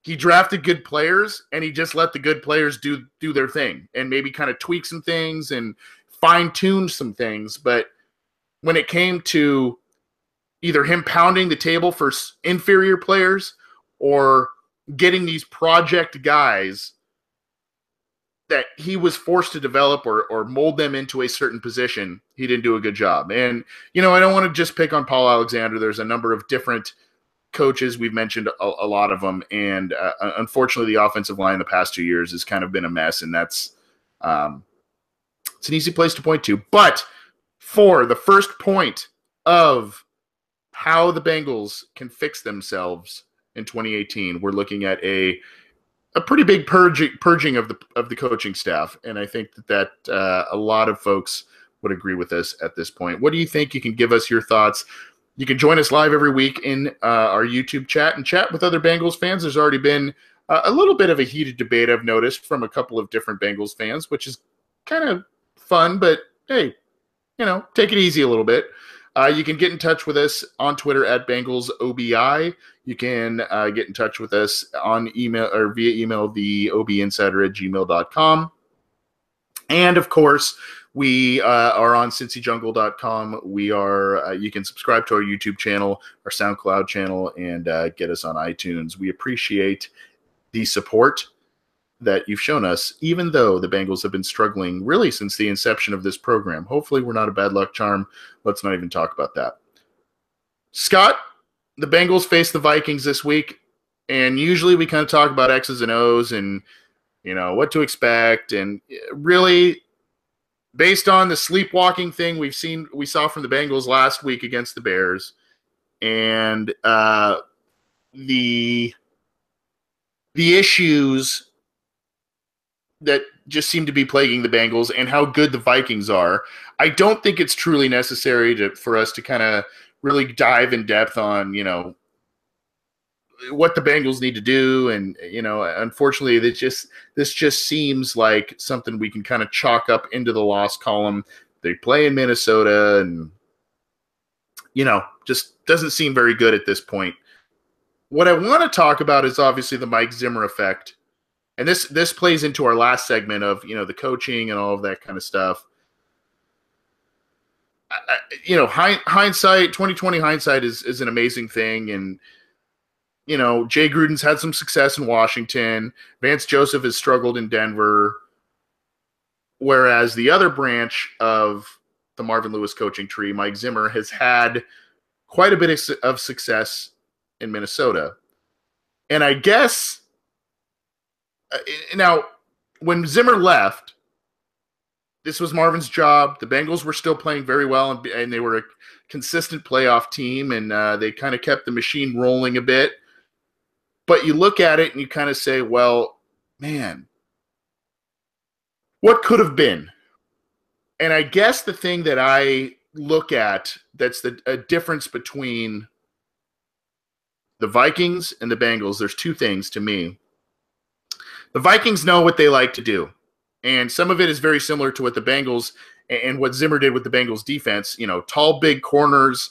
he drafted good players and he just let the good players do their thing and maybe kind of tweak some things and fine tune some things. But when it came to either him pounding the table for inferior players or getting these project guys that he was forced to develop or mold them into a certain position, he didn't do a good job. And, I don't want to just pick on Paul Alexander. There's a number of different coaches. We've mentioned a lot of them. And unfortunately, the offensive line the past 2 years has kind of been a mess. And that's it's an easy place to point to. But for the first point of how the Bengals can fix themselves in 2018, we're looking at a pretty big purging of the coaching staff, and I think that a lot of folks would agree with us at this point. What do you think? You can give us your thoughts. You can join us live every week in our YouTube chat and chat with other Bengals fans. There's already been a little bit of a heated debate, I've noticed, from a couple of different Bengals fans, which is kind of fun, but hey, take it easy a little bit. You can get in touch with us on Twitter at BengalsOBI. You can get in touch with us on email or via email, theobinsider@gmail.com. And of course, we are on cincyjungle.com. You can subscribe to our YouTube channel, our SoundCloud channel, and get us on iTunes. We appreciate the support that you've shown us, even though the Bengals have been struggling really since the inception of this program. Hopefully we're not a bad luck charm. Let's not even talk about that. Scott, the Bengals face the Vikings this week, and usually we kind of talk about X's and O's and, what to expect. And really, based on the sleepwalking thing we saw from the Bengals last week against the Bears, and the issues that just seem to be plaguing the Bengals and how good the Vikings are, I don't think it's truly necessary for us to kind of really dive in depth on, what the Bengals need to do. And, unfortunately, this just seems like something we can kind of chalk up into the loss column. They play in Minnesota and, just doesn't seem very good at this point. What I want to talk about is obviously the Mike Zimmer effect. And this plays into our last segment of, the coaching and all of that kind of stuff. Hindsight, 2020 hindsight is an amazing thing. And, Jay Gruden's had some success in Washington. Vance Joseph has struggled in Denver. Whereas the other branch of the Marvin Lewis coaching tree, Mike Zimmer, has had quite a bit of success in Minnesota. And I guess now when Zimmer left, this was Marvin's job. The Bengals were still playing very well, and they were a consistent playoff team, and they kind of kept the machine rolling a bit. But you look at it and you kind of say, well, man, what could have been? And I guess the thing that I look at that's a difference between the Vikings and the Bengals, there's two things to me. The Vikings know what they like to do. And some of it is very similar to what the Bengals and what Zimmer did with the Bengals defense, tall, big corners,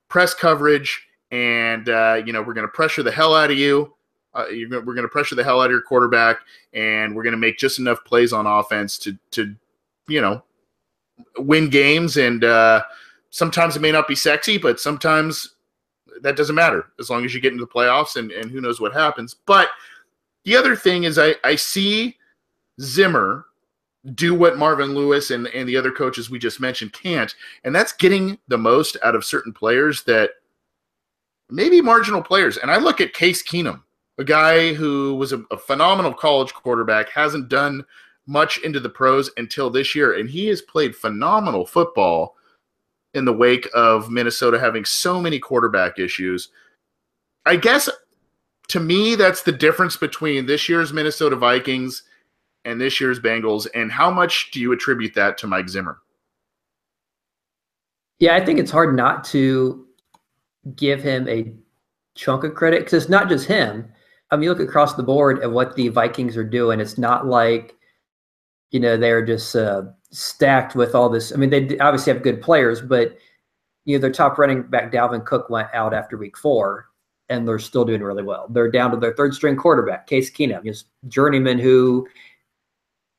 press coverage, and, we're going to pressure the hell out of you. We're going to pressure the hell out of your quarterback, and we're going to make just enough plays on offense to win games. And sometimes it may not be sexy, but sometimes that doesn't matter as long as you get into the playoffs, and who knows what happens. But the other thing is I see Zimmer do what Marvin Lewis and the other coaches we just mentioned can't, and that's getting the most out of certain players that maybe marginal players. And I look at Case Keenum, a guy who was a phenomenal college quarterback, hasn't done much into the pros until this year, and he has played phenomenal football in the wake of Minnesota having so many quarterback issues. I guess, to me, that's the difference between this year's Minnesota Vikings and this year's Bengals. And how much do you attribute that to Mike Zimmer? Yeah, I think it's hard not to give him a chunk of credit, because it's not just him. I mean, you look across the board at what the Vikings are doing. It's not like, they're just stacked with all this. I mean, they obviously have good players, but, their top running back, Dalvin Cook, went out after week 4, and they're still doing really well. They're down to their third-string quarterback, Case Keenum, just journeyman who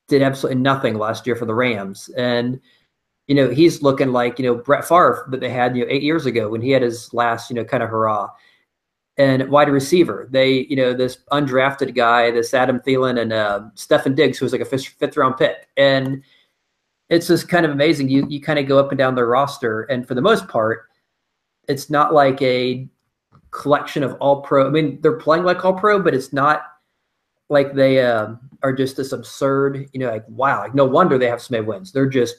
did absolutely nothing last year for the Rams. And, he's looking like, Brett Favre that they had, 8 years ago when he had his last, kind of hurrah. And wide receiver, they, this undrafted guy, this Adam Thielen and Stefon Diggs, who was like a fifth-round pick. And it's just kind of amazing. You kind of go up and down their roster, and for the most part, it's not like a collection of all-pro. I mean, they're playing like all-pro, but it's not like they are just this absurd, like, wow, like no wonder they have so many wins. They're just,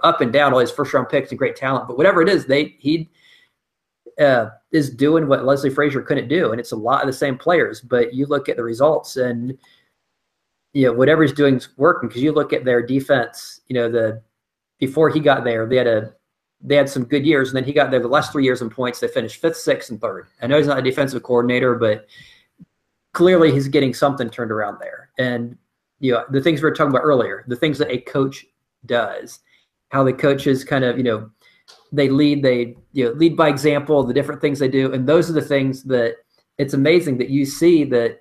up and down, all these first-round picks and great talent. But whatever it is, he is doing what Leslie Frazier couldn't do, and it's a lot of the same players. But you look at the results, and whatever he's doing is working, because you look at their defense. Before he got there, they had some good years, and then he got there the last 3 years in points. They finished 5th, 6th, and 3rd. I know he's not a defensive coordinator, but clearly he's getting something turned around there. And the things we were talking about earlier, the things that a coach does, how the coaches kind of they lead by example, the different things they do, and those are the things that it's amazing that you see that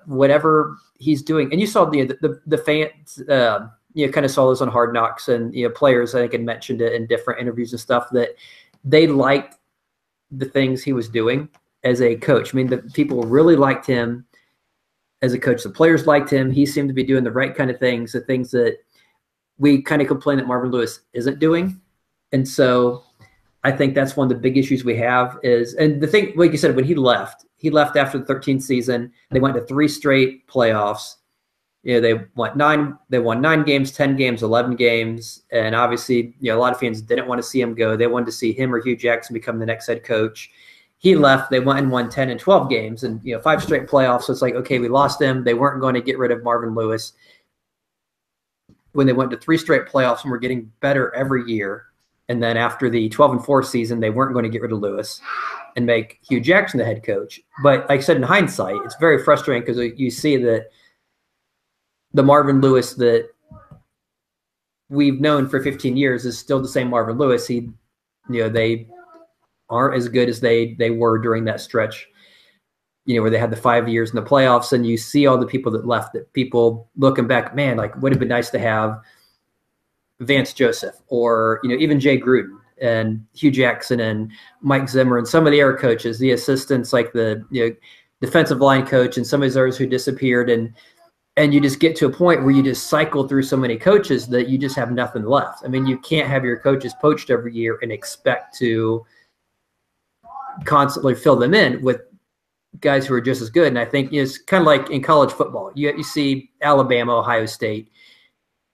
whatever he's doing. And you saw the fans, kind of saw this on Hard Knocks, and players I think had mentioned it in different interviews and stuff, that they liked the things he was doing as a coach. I mean, the people really liked him as a coach. The players liked him. He seemed to be doing the right kind of things, the things that we kind of complain that Marvin Lewis isn't doing. And so I think that's one of the big issues we have is, and the thing, like you said, when he left after the 13th season. They went to 3 straight playoffs. They won 9 games, 10 games, 11 games. And obviously, a lot of fans didn't want to see him go. They wanted to see him or Hugh Jackson become the next head coach. He left. They went and won 10 and 12 games and 5 straight playoffs. So it's like, okay, we lost him. They weren't going to get rid of Marvin Lewis. When they went to 3 straight playoffs and were getting better every year. And then after the 12-4 season, they weren't going to get rid of Lewis and make Hugh Jackson the head coach. But like I said, in hindsight, it's very frustrating because you see that the Marvin Lewis that we've known for 15 years is still the same Marvin Lewis. They aren't as good as they were during that stretch, where they had the 5 years in the playoffs, and you see all the people that left, that people looking back, man, like would have been nice to have Vance Joseph or, even Jay Gruden and Hugh Jackson and Mike Zimmer and some of the air coaches, the assistants, like the defensive line coach and some of those others who disappeared. And you just get to a point where you just cycle through so many coaches that you just have nothing left. I mean, you can't have your coaches poached every year and expect to constantly fill them in with guys who are just as good. And I think it's kind of like in college football. You see Alabama, Ohio State.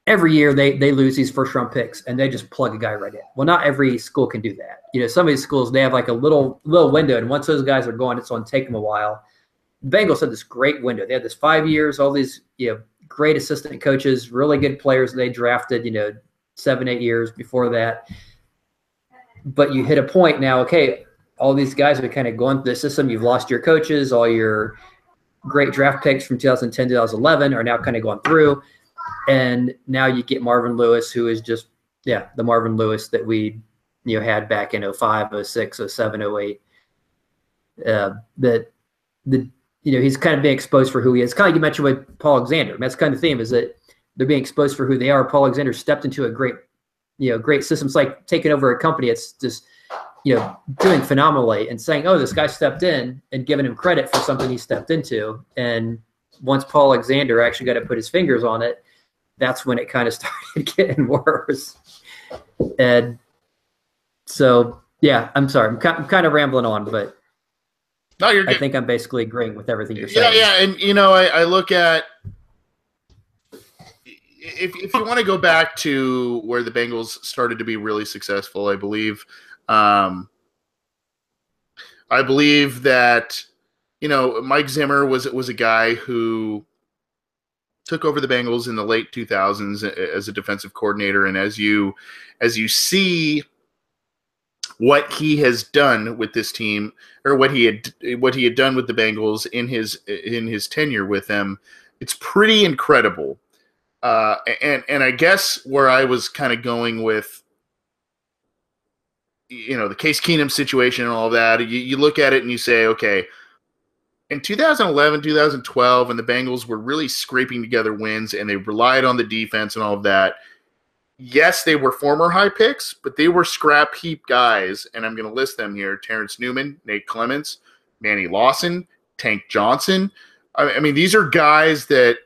Every year they lose these first-round picks, and they just plug a guy right in. Well, not every school can do that. Some of these schools, they have like a little window, and once those guys are gone, it's going to take them a while. The Bengals had this great window. They had this 5 years, all these great assistant coaches, really good players they drafted 7-8 years before that. But you hit a point now, okay, all these guys are kind of going through the system. You've lost your coaches. All your great draft picks from 2010, 2011 are now kind of going through. And now you get Marvin Lewis, who is just, the Marvin Lewis that we had back in 05, 06, 07, 08. He's kind of being exposed for who he is. Kind of like you mentioned with Paul Alexander. That's kind of the theme, is that they're being exposed for who they are. Paul Alexander stepped into a great system. It's like taking over a company. It's just, doing phenomenally and saying, oh, this guy stepped in, and giving him credit for something he stepped into. And once Paul Alexander actually got to put his fingers on it, that's when it kind of started getting worse. And so, I'm sorry. I'm kind of rambling on, but no, you're good. I think I'm basically agreeing with everything you're saying. Yeah. And, I look at, if you want to go back to where the Bengals started to be really successful, I believe that, Mike Zimmer was a guy who took over the Bengals in the late 2000s as a defensive coordinator. And as you see what he has done with this team, or what he had done with the Bengals in his tenure with them, it's pretty incredible. And I guess where I was kind of going with, the Case Keenum situation and all that, you look at it and you say, okay, in 2011, 2012, and the Bengals were really scraping together wins, and they relied on the defense and all of that. Yes, they were former high picks, but they were scrap heap guys, and I'm going to list them here: Terrence Newman, Nate Clements, Manny Lawson, Tank Johnson. I mean, these are guys that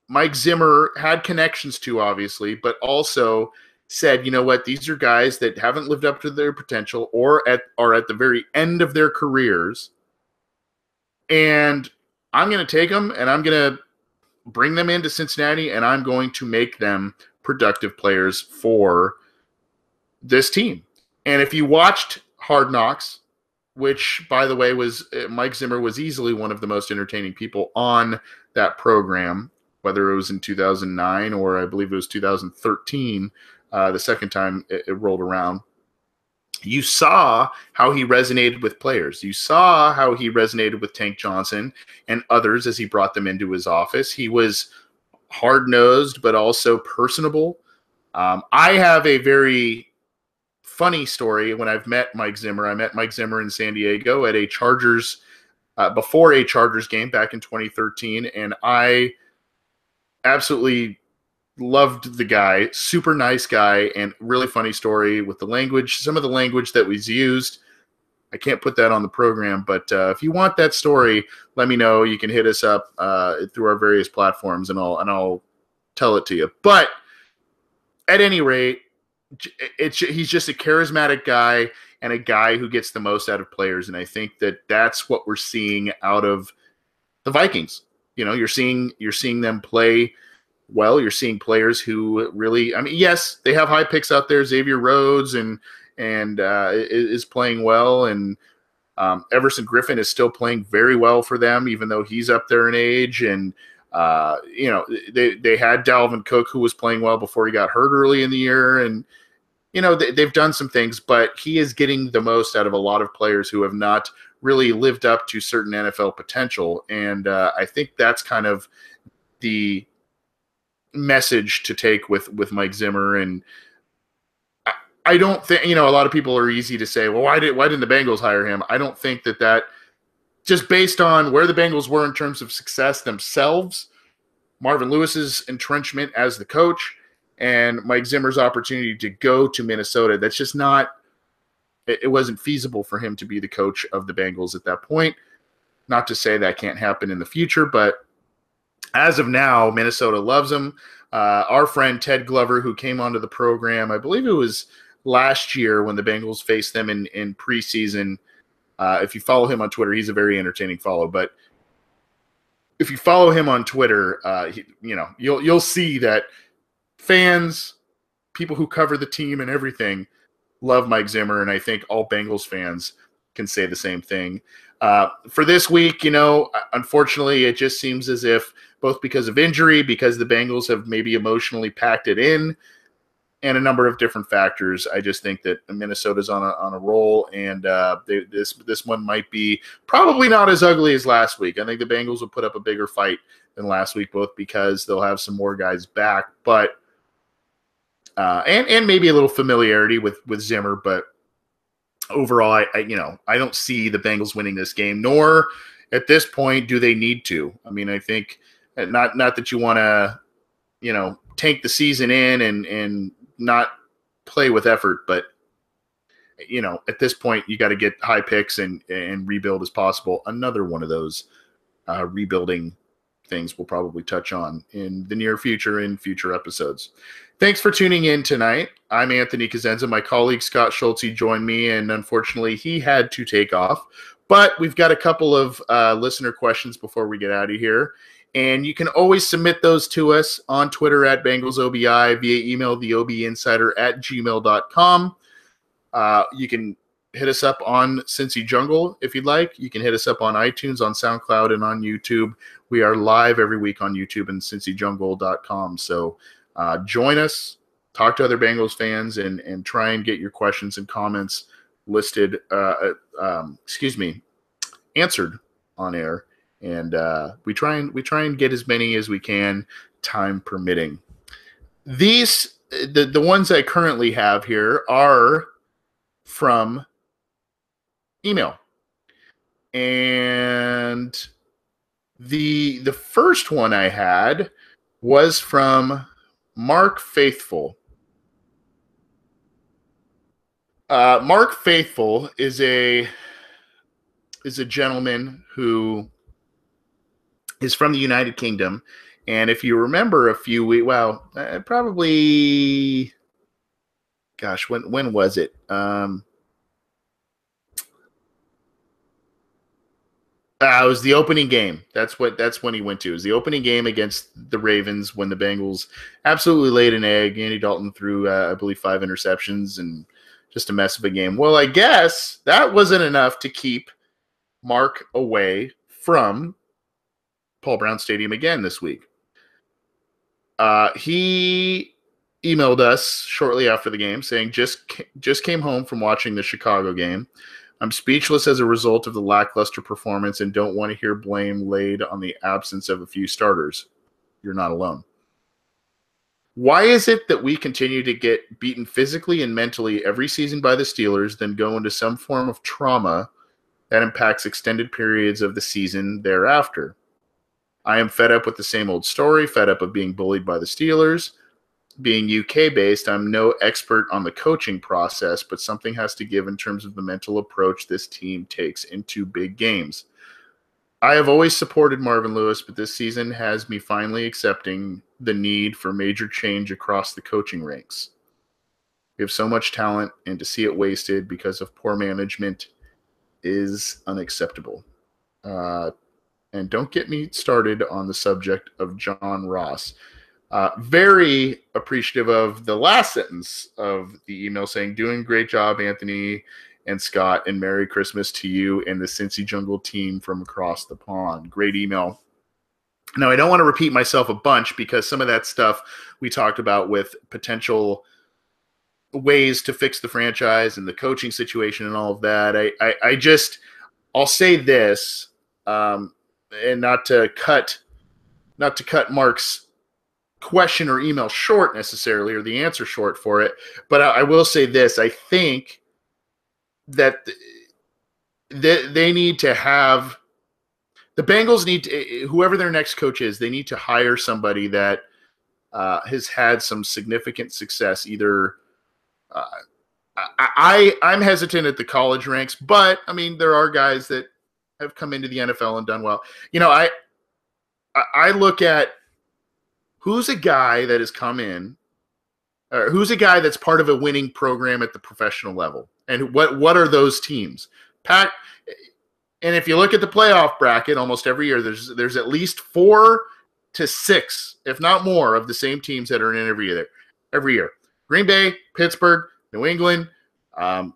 Mike Zimmer had connections to, obviously, but also said, you know what, these are guys that haven't lived up to their potential or are at the very end of their careers, and I'm going to take them and I'm going to bring them into Cincinnati, and I'm going to make them productive players for this team. And if you watched Hard Knocks, which, by the way, was Mike Zimmer was easily one of the most entertaining people on that program, whether it was in 2009 or I believe it was 2013, the second time it rolled around. You saw how he resonated with players. You saw how he resonated with Tank Johnson and others as he brought them into his office. He was hard-nosed, but also personable. I have a very funny story when I've met Mike Zimmer. I met Mike Zimmer in San Diego at a Chargers, before a Chargers game back in 2013, and I absolutely loved the guy. Super nice guy, and really funny story with the language. Some of the language that was used, I can't put that on the program, but if you want that story, let me know. You can hit us up through our various platforms, and I'll tell it to you. But at any rate, he's just a charismatic guy and a guy who gets the most out of players, and I think that that's what we're seeing out of the Vikings. You're seeing them play well. You're seeing players who really, I mean, yes, they have high picks out there. Xavier Rhodes and is playing well, and Everson Griffin is still playing very well for them, even though he's up there in age. And they had Dalvin Cook, who was playing well before he got hurt early in the year, and they've done some things, but he is getting the most out of a lot of players who have not really lived up to certain NFL potential. And I think that's kind of the message to take with Mike Zimmer. And I don't think, a lot of people are easy to say, well, why didn't the Bengals hire him? I don't think that just based on where the Bengals were in terms of success themselves, Marvin Lewis's entrenchment as the coach, and Mike Zimmer's opportunity to go to Minnesota, that's just not, it wasn't feasible for him to be the coach of the Bengals at that point. Not to say that can't happen in the future, but as of now, Minnesota loves him. Our friend Ted Glover, who came onto the program, I believe it was last year when the Bengals faced them in preseason. If you follow him on Twitter, he's a very entertaining follow. But if you follow him on Twitter, you'll see that fans, people who cover the team and everything, love Mike Zimmer, and I think all Bengals fans can say the same thing. For this week, unfortunately, it just seems as if both because of injury, because the Bengals have maybe emotionally packed it in, and a number of different factors, I just think that Minnesota's on a roll, and this one might be probably not as ugly as last week. I think the Bengals will put up a bigger fight than last week, both because they'll have some more guys back, but and maybe a little familiarity with Zimmer, but overall, I don't see the Bengals winning this game, nor at this point do they need to. I mean, I think not that you want to, tank the season in and not play with effort, but at this point you got to get high picks and rebuild as possible. Another one of those rebuilding things we'll probably touch on in the near future in future episodes. Thanks for tuning in tonight. I'm Anthony Cosenza. My colleague Scott Schulze joined me, and unfortunately he had to take off. But we've got a couple of listener questions before we get out of here. And you can always submit those to us on Twitter at BengalsOBI, via email, theobinsider@gmail.com. You can hit us up on Cincy Jungle if you'd like. You can hit us up on iTunes, on SoundCloud, and on YouTube. We are live every week on YouTube and cincyjungle.com. So join us, talk to other Bengals fans, and try and get your questions and comments listed, answered on air. And we try and get as many as we can, time permitting. These the ones I currently have here are from email, and the first one I had was from Mark Faithful. Mark Faithful is a gentleman who is from the United Kingdom, and if you remember a few weeks, probably, gosh, when was it? It was the opening game. That's when he went to. It was the opening game against the Ravens when the Bengals absolutely laid an egg. Andy Dalton threw, I believe, 5 interceptions and just a mess of a game. Well, I guess that wasn't enough to keep Mark away from Paul Brown Stadium again this week. He emailed us shortly after the game saying, just came home from watching the Chicago game. I'm speechless as a result of the lackluster performance and don't want to hear blame laid on the absence of a few starters. You're not alone. Why is it that we continue to get beaten physically and mentally every season by the Steelers, then go into some form of trauma that impacts extended periods of the season thereafter? I am fed up with the same old story, fed up of being bullied by the Steelers. Being UK-based, I'm no expert on the coaching process, but something has to give in terms of the mental approach this team takes into big games. I have always supported Marvin Lewis, but this season has me finally accepting the need for major change across the coaching ranks. We have so much talent, and to see it wasted because of poor management is unacceptable. And don't get me started on the subject of John Ross. Very appreciative of the last sentence of the email saying, doing a great job, Anthony and Scott, and Merry Christmas to you and the Cincy Jungle team from across the pond. Great email. Now, I don't want to repeat myself a bunch because some of that stuff we talked about with potential ways to fix the franchise and the coaching situation and all of that. I'll say this, and not to cut Mark's question or email short necessarily, or the answer short for it. But I will say this: I think that they need to have the Bengals need to, whoever their next coach is, they need to hire somebody that has had some significant success. Either I'm hesitant at the college ranks, but I mean there are guys that have come into the NFL and done well. I look at who's a guy that has come in, or who's a guy that's part of a winning program at the professional level, and what are those teams? And if you look at the playoff bracket, almost every year there's at least 4 to 6, if not more, of the same teams that are in every year. Green Bay, Pittsburgh, New England. I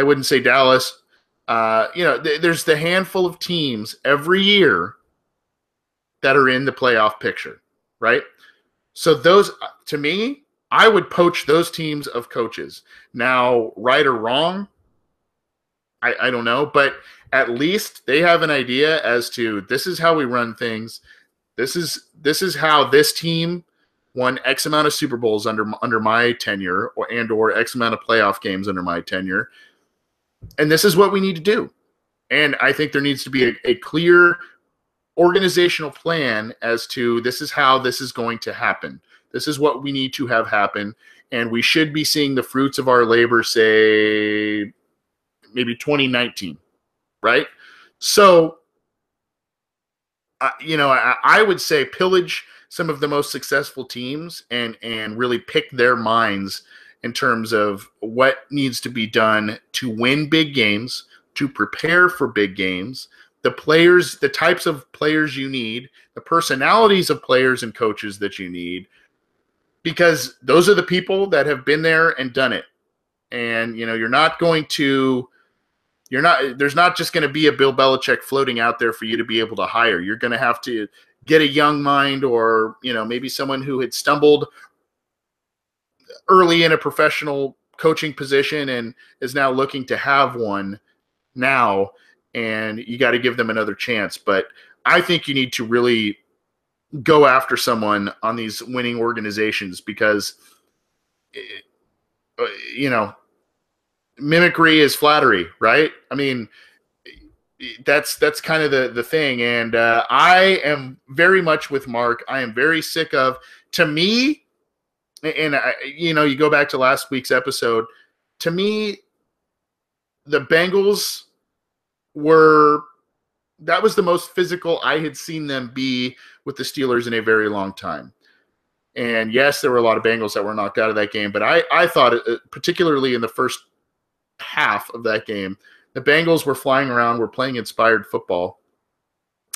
wouldn't say Dallas. There's the handful of teams every year that are in the playoff picture, right? So those, to me, I would poach those teams of coaches. Now, right or wrong, I don't know, but at least they have an idea as to this is how we run things. This is how this team won X amount of Super Bowls under my tenure, or X amount of playoff games under my tenure, and this is what we need to do. And I think there needs to be a clear organizational plan as to this is how this is going to happen. This is what we need to have happen, and we should be seeing the fruits of our labor, say, maybe 2019, right? So, I would say pillage some of the most successful teams and really pick their minds in terms of what needs to be done to win big games, to prepare for big games, the players, the types of players you need, the personalities of players and coaches that you need, because those are the people that have been there and done it. And, there's not just going to be a Bill Belichick floating out there for you to be able to hire. You're going to have to get a young mind, or, maybe someone who had stumbled early in a professional coaching position and is now looking to have one now, and you got to give them another chance. But I think you need to really go after someone on these winning organizations, because, mimicry is flattery, right? I mean, that's kind of the thing. And I am very much with Mark. I am very sick of, to me, and you go back to last week's episode, to me, the Bengals that was the most physical I had seen them be with the Steelers in a very long time. And yes, there were a lot of Bengals that were knocked out of that game, but I thought, particularly in the first half of that game, the Bengals were flying around, were playing inspired football,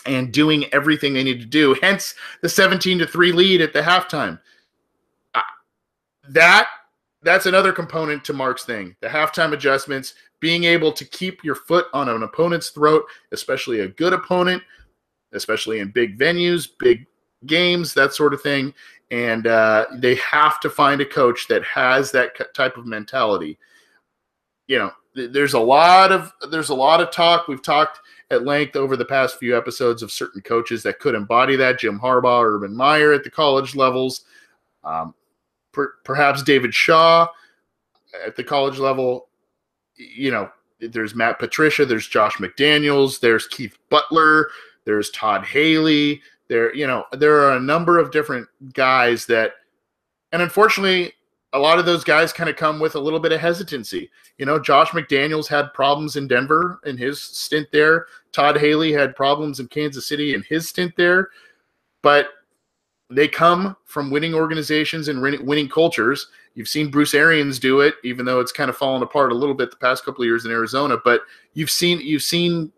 and doing everything they needed to do. Hence the 17-3 lead at the halftime. That's another component to Mark's thing. The halftime adjustments, being able to keep your foot on an opponent's throat, especially a good opponent, especially in big venues, big games, that sort of thing. And they have to find a coach that has that type of mentality. There's a lot of talk. We've talked at length over the past few episodes of certain coaches that could embody that. Jim Harbaugh, Urban Meyer at the college levels, perhaps David Shaw at the college level. There's Matt Patricia, there's Josh McDaniels, there's Keith Butler, there's Todd Haley. There are a number of different guys that, and unfortunately, a lot of those guys kind of come with a little bit of hesitancy. Josh McDaniels had problems in Denver in his stint there. Todd Haley had problems in Kansas City in his stint there. But they come from winning organizations and winning cultures. You've seen Bruce Arians do it, even though it's kind of fallen apart a little bit the past couple of years in Arizona. But you've seen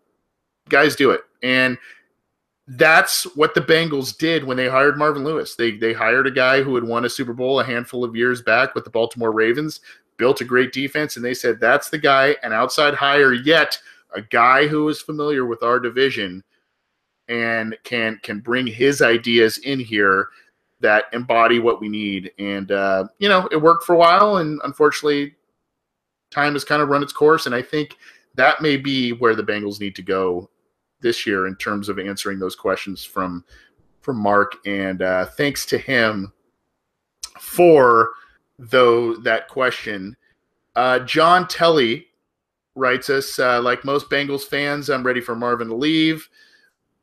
guys do it. And that's what the Bengals did when they hired Marvin Lewis. They hired a guy who had won a Super Bowl a handful of years back with the Baltimore Ravens, built a great defense, and they said, that's the guy, an outside hire, yet a guy who is familiar with our division and can bring his ideas in here that embody what we need. And, it worked for a while, and unfortunately, time has kind of run its course, and I think that may be where the Bengals need to go this year in terms of answering those questions from from Mark, and thanks to him for that question. John Telly writes us, like most Bengals fans, I'm ready for Marvin to leave.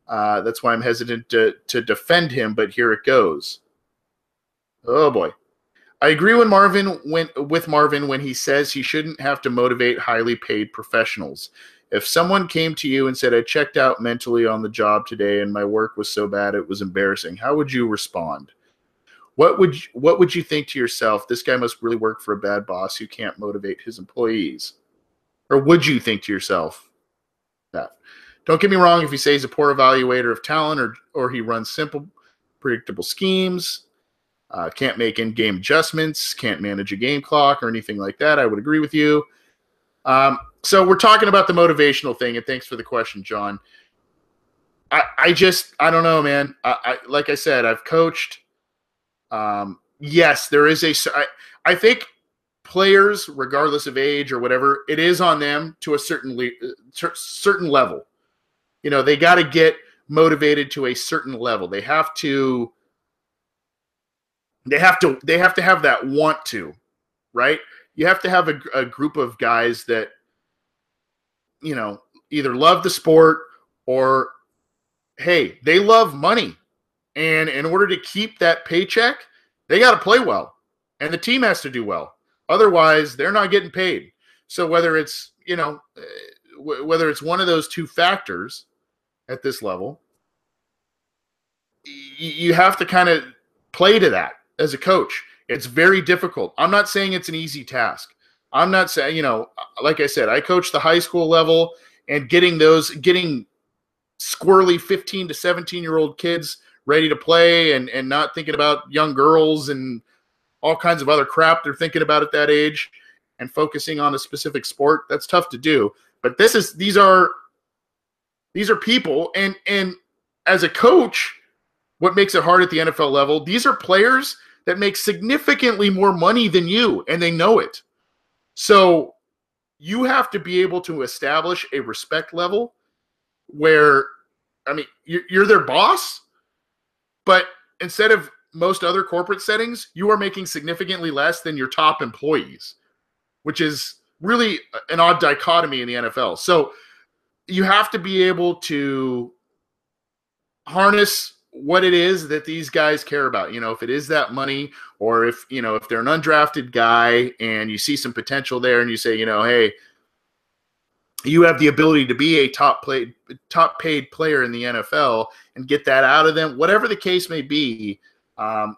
That's why I'm hesitant to defend him, but here it goes. Oh, boy. I agree with Marvin when he says he shouldn't have to motivate highly paid professionals. If someone came to you and said, I checked out mentally on the job today and my work was so bad it was embarrassing, how would you respond? What would you think to yourself? This guy must really work for a bad boss who can't motivate his employees. Or would you think to yourself that? Don't get me wrong, if he says he's a poor evaluator of talent or he runs simple, predictable schemes, can't make in-game adjustments, can't manage a game clock or anything like that, I would agree with you. So we're talking about the motivational thing, and thanks for the question, John. I don't know, man. Like I said, I've coached. Yes, there is I think players, regardless of age or whatever, it is on them to a certain level. You know, they got to get motivated to a certain level. They have to have that want to, right? You have to have a group of guys that, you know, either love the sport or, hey, they love money. And in order to keep that paycheck, they got to play well. And the team has to do well. Otherwise, they're not getting paid. So whether it's, you know, whether it's one of those two factors at this level, you have to kind of play to that as a coach. It's very difficult. I'm not saying it's an easy task. I'm not saying, you know, like I said, I coach the high school level, and getting squirrely 15 to 17-year-old kids ready to play and not thinking about young girls and all kinds of other crap they're thinking about at that age and focusing on a specific sport, that's tough to do. But these are people, and as a coach, what makes it hard at the NFL level, these are players that make significantly more money than you, and they know it. So you have to be able to establish a respect level where, I mean, you're their boss, but instead of most other corporate settings, you are making significantly less than your top employees, which is really an odd dichotomy in the NFL. So you have to be able to harness what it is that these guys care about. You know, if it is that money, or if, you know, if they're an undrafted guy and you see some potential there and you say, you know, hey, you have the ability to be a top paid player in the NFL and get that out of them, whatever the case may be.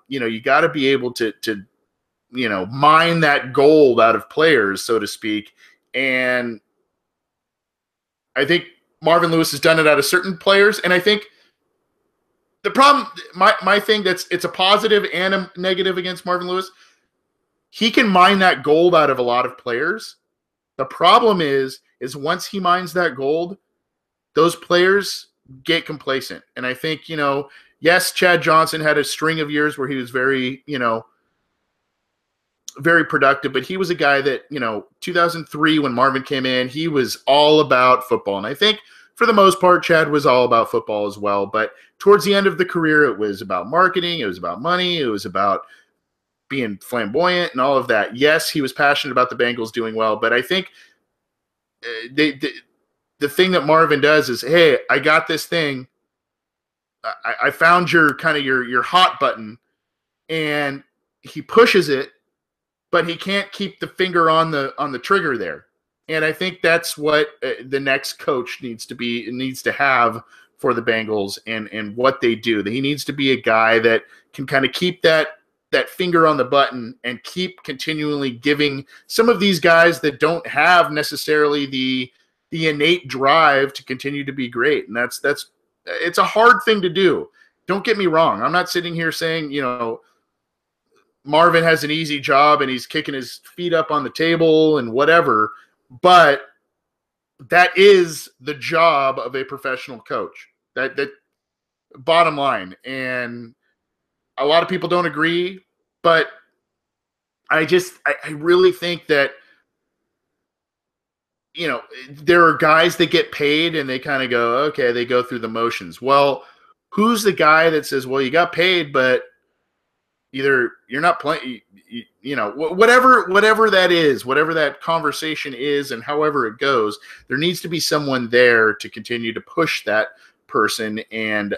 You know, you got to be able to, you know, mine that gold out of players, so to speak. And I think Marvin Lewis has done it out of certain players. And I think the problem, my thing, it's a positive and a negative against Marvin Lewis. He can mine that gold out of a lot of players. The problem is once he mines that gold, those players get complacent. And I think, you know, yes, Chad Johnson had a string of years where he was very, you know, very productive, but he was a guy that, you know, 2003 when Marvin came in, he was all about football. And I think for the most part, Chad was all about football as well. But towards the end of the career, it was about marketing. It was about money. It was about being flamboyant and all of that. Yes, he was passionate about the Bengals doing well, but I think the thing that Marvin does is, hey, I got this thing. I found your kind of your hot button, and he pushes it, but he can't keep the finger on the trigger there. And I think that's what the next coach needs to have for the Bengals and what they do. He needs to be a guy that can kind of keep that finger on the button and keep continually giving some of these guys that don't have necessarily the innate drive to continue to be great. And that's it's a hard thing to do. Don't get me wrong. I'm not sitting here saying, you know, Marvin has an easy job and he's kicking his feet up on the table and whatever, but that is the job of a professional coach. That bottom line. And a lot of people don't agree, but I really think that, you know, there are guys that get paid and they kind of go, okay, they go through the motions. Well, who's the guy that says, well, you got paid, but either you're not playing, whatever that is, whatever that conversation is, and however it goes, there needs to be someone there to continue to push that person. And,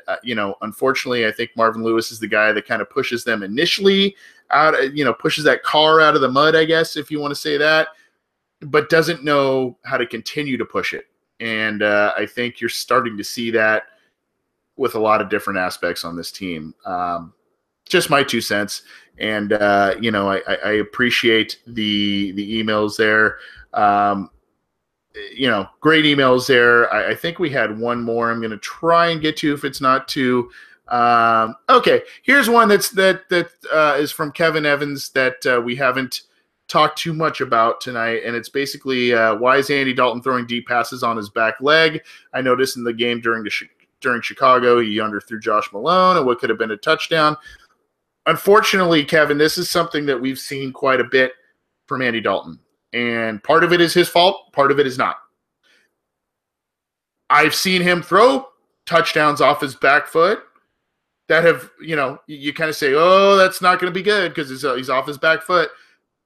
unfortunately, I think Marvin Lewis is the guy that kind of pushes them initially out, pushes that car out of the mud, I guess, if you want to say that, but doesn't know how to continue to push it. And I think you're starting to see that with a lot of different aspects on this team. Just my 2 cents. And, I appreciate the emails there. Great emails there. I think we had one more I'm going to try and get to if it's not too. Okay, here's one that is from Kevin Evans that we haven't talked too much about tonight, and it's basically why is Andy Dalton throwing deep passes on his back leg? I noticed in the game during Chicago, he underthrew Josh Malone and what could have been a touchdown. Unfortunately, Kevin, this is something that we've seen quite a bit from Andy Dalton, and part of it is his fault, part of it is not. I've seen him throw touchdowns off his back foot that have, you kind of say, oh, that's not going to be good because he's off his back foot,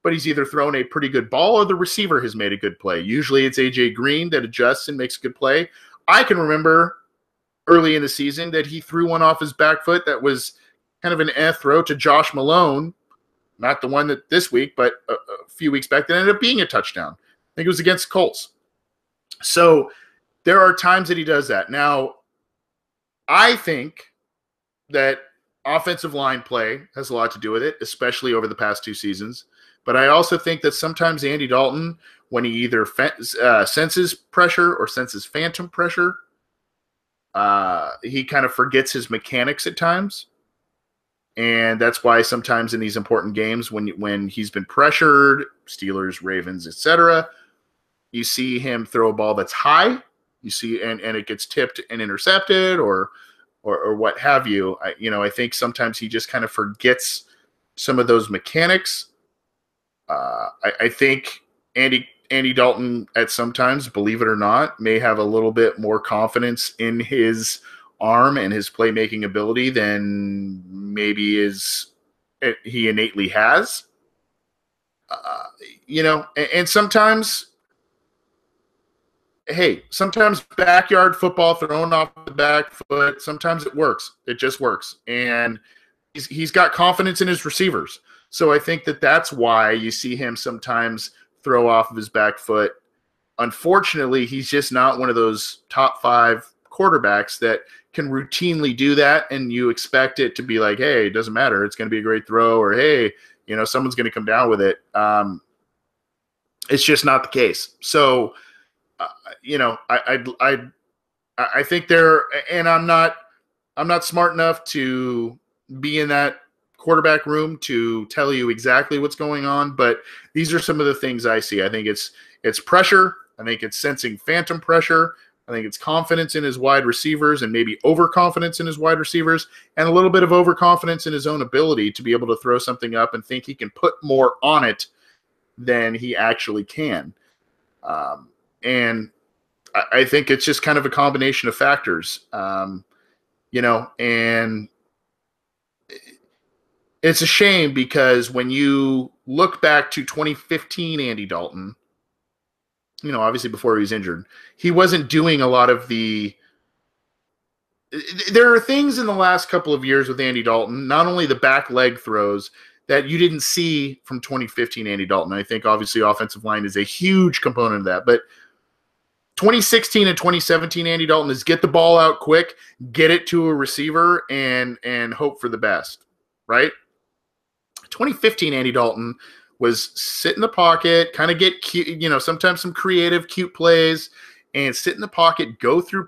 but he's either thrown a pretty good ball or the receiver has made a good play. Usually it's A.J. Green that adjusts and makes a good play. I can remember early in the season that he threw one off his back foot that was kind of an throw to Josh Malone, not the one that this week, but a few weeks back, that ended up being a touchdown. I think it was against the Colts. So there are times that he does that. Now, I think that offensive line play has a lot to do with it, especially over the past 2 seasons. But I also think that sometimes Andy Dalton, when he either senses pressure or senses phantom pressure, he kind of forgets his mechanics at times. And that's why sometimes in these important games, when he's been pressured, Steelers, Ravens, etc., you see him throw a ball that's high. You see, and it gets tipped and intercepted, or what have you. I think sometimes he just kind of forgets some of those mechanics. I think Andy Dalton at sometimes, believe it or not, may have a little bit more confidence in his arm and his playmaking ability than maybe he innately has. And sometimes backyard football thrown off the back foot, sometimes it works. It just works. And he's got confidence in his receivers. So I think that's why you see him sometimes throw off of his back foot. Unfortunately, he's just not one of those top 5 quarterbacks that can routinely do that, and you expect it to be like, hey, it doesn't matter, it's going to be a great throw, or hey, someone's going to come down with it. It's just not the case. So, I think and I'm not smart enough to be in that quarterback room to tell you exactly what's going on, but these are some of the things I see. I think it's pressure. I think it's sensing phantom pressure. I think it's confidence in his wide receivers and maybe overconfidence in his wide receivers, and a little bit of overconfidence in his own ability to be able to throw something up and think he can put more on it than he actually can. And I think it's just kind of a combination of factors, and it's a shame because when you look back to 2015 Andy Dalton, obviously before he was injured, he wasn't doing a lot of there are things in the last couple of years with Andy Dalton, not only the back leg throws, that you didn't see from 2015 Andy Dalton. I think obviously offensive line is a huge component of that, but 2016 and 2017 Andy Dalton is get the ball out quick, get it to a receiver, and hope for the best, right? 2015 Andy Dalton was sit in the pocket, kind of get cute, sometimes some creative, cute plays, and sit in the pocket, go through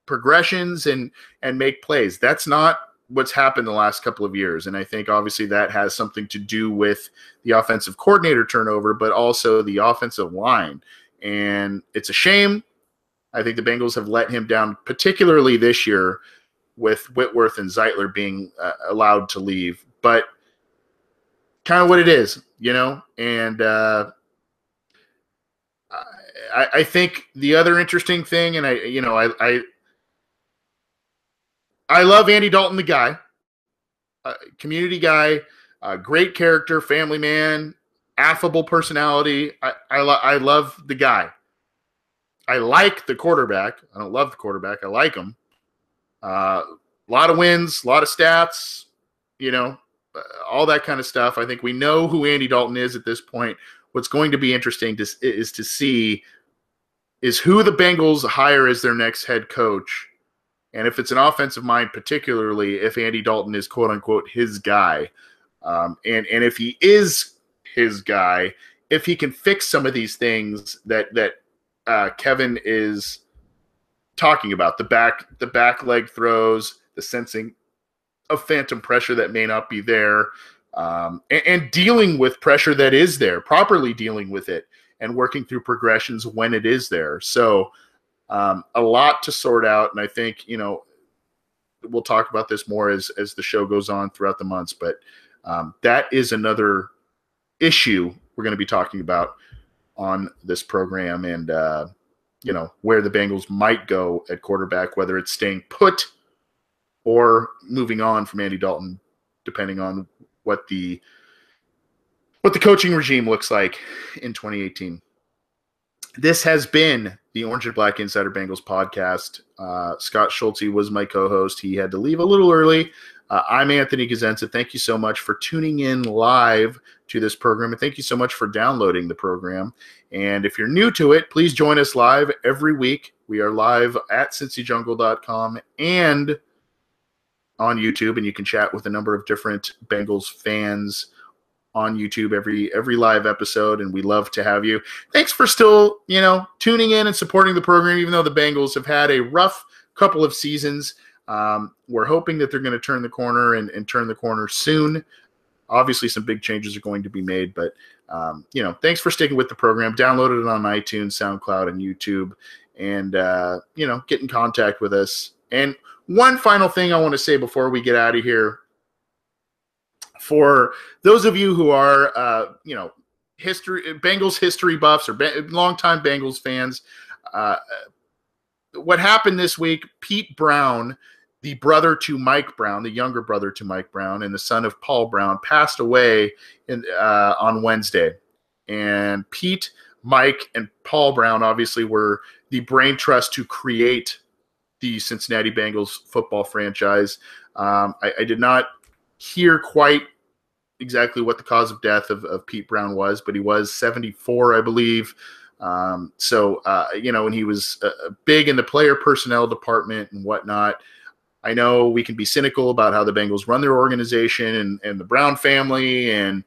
progressions and make plays. That's not what's happened the last couple of years. And I think obviously that has something to do with the offensive coordinator turnover, but also the offensive line. And it's a shame. I think the Bengals have let him down, particularly this year with Whitworth and Zeitler being allowed to leave. But kind of what it is, and I think the other interesting thing, and I I love Andy Dalton, the guy, community guy, great character, family man, affable personality. I love the guy. I like the quarterback. I don't love the quarterback. I like him. A lot of wins, a lot of stats, all that kind of stuff. I think we know who Andy Dalton is at this point. What's going to be interesting is to see is who the Bengals hire as their next head coach. And if it's an offensive mind, particularly if Andy Dalton is quote unquote his guy. And if he is his guy, if he can fix some of these things that Kevin is talking about, the back leg throws, the sensing of phantom pressure that may not be there, and dealing with pressure that is there, properly dealing with it, and working through progressions when it is there. So a lot to sort out, and I think we'll talk about this more as the show goes on throughout the months. But that is another issue we're going to be talking about on this program, and where the Bengals might go at quarterback, whether it's staying put or moving on from Andy Dalton, depending on what the coaching regime looks like in 2018. This has been the Orange and Black Insider Bengals podcast. Scott Schulze was my co-host. He had to leave a little early. I'm Anthony Cosenza. Thank you so much for tuning in live to this program, and thank you so much for downloading the program. And if you're new to it, please join us live every week. We are live at cincyjungle.com and on YouTube, and you can chat with a number of different Bengals fans on YouTube every live episode, and we love to have you. Thanks for still, tuning in and supporting the program, even though the Bengals have had a rough couple of seasons. We're hoping that they're going to turn the corner and turn the corner soon. Obviously, some big changes are going to be made, but thanks for sticking with the program. Download it on iTunes, SoundCloud, and YouTube, and get in contact with us. And one final thing I want to say before we get out of here. For those of you who are, Bengals history buffs or longtime Bengals fans, what happened this week, Pete Brown, the brother to Mike Brown, the younger brother to Mike Brown, and the son of Paul Brown, passed away on Wednesday. And Pete, Mike, and Paul Brown obviously were the brain trust to create the Cincinnati Bengals football franchise. I did not hear quite exactly what the cause of death of Pete Brown was, but he was 74, I believe. And he was big in the player personnel department and whatnot. I know we can be cynical about how the Bengals run their organization and the Brown family and,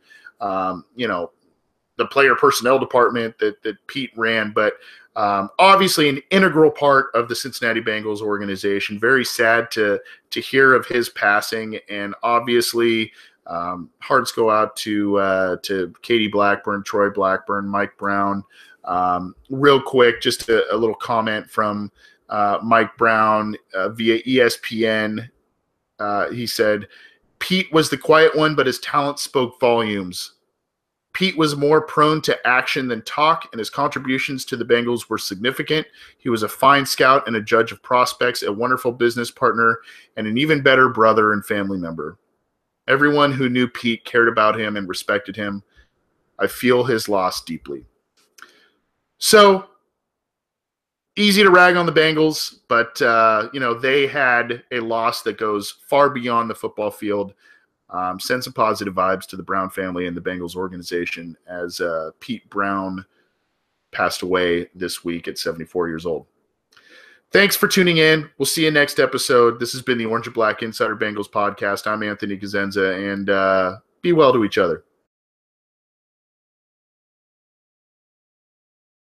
the player personnel department that Pete ran, but obviously an integral part of the Cincinnati Bengals organization. Very sad to hear of his passing, and obviously hearts go out to Katie Blackburn, Troy Blackburn, Mike Brown. Real quick, just a little comment from Mike Brown via ESPN. He said, Pete was the quiet one, but his talent spoke volumes. Pete was more prone to action than talk, and his contributions to the Bengals were significant. He was a fine scout and a judge of prospects, a wonderful business partner, and an even better brother and family member. Everyone who knew Pete cared about him and respected him. I feel his loss deeply. So, easy to rag on the Bengals, but, they had a loss that goes far beyond the football field. Send some positive vibes to the Brown family and the Bengals organization as Pete Brown passed away this week at 74 years old. Thanks for tuning in. We'll see you next episode. This has been the Orange and Black Insider Bengals podcast. I'm Anthony Cosenza, and be well to each other.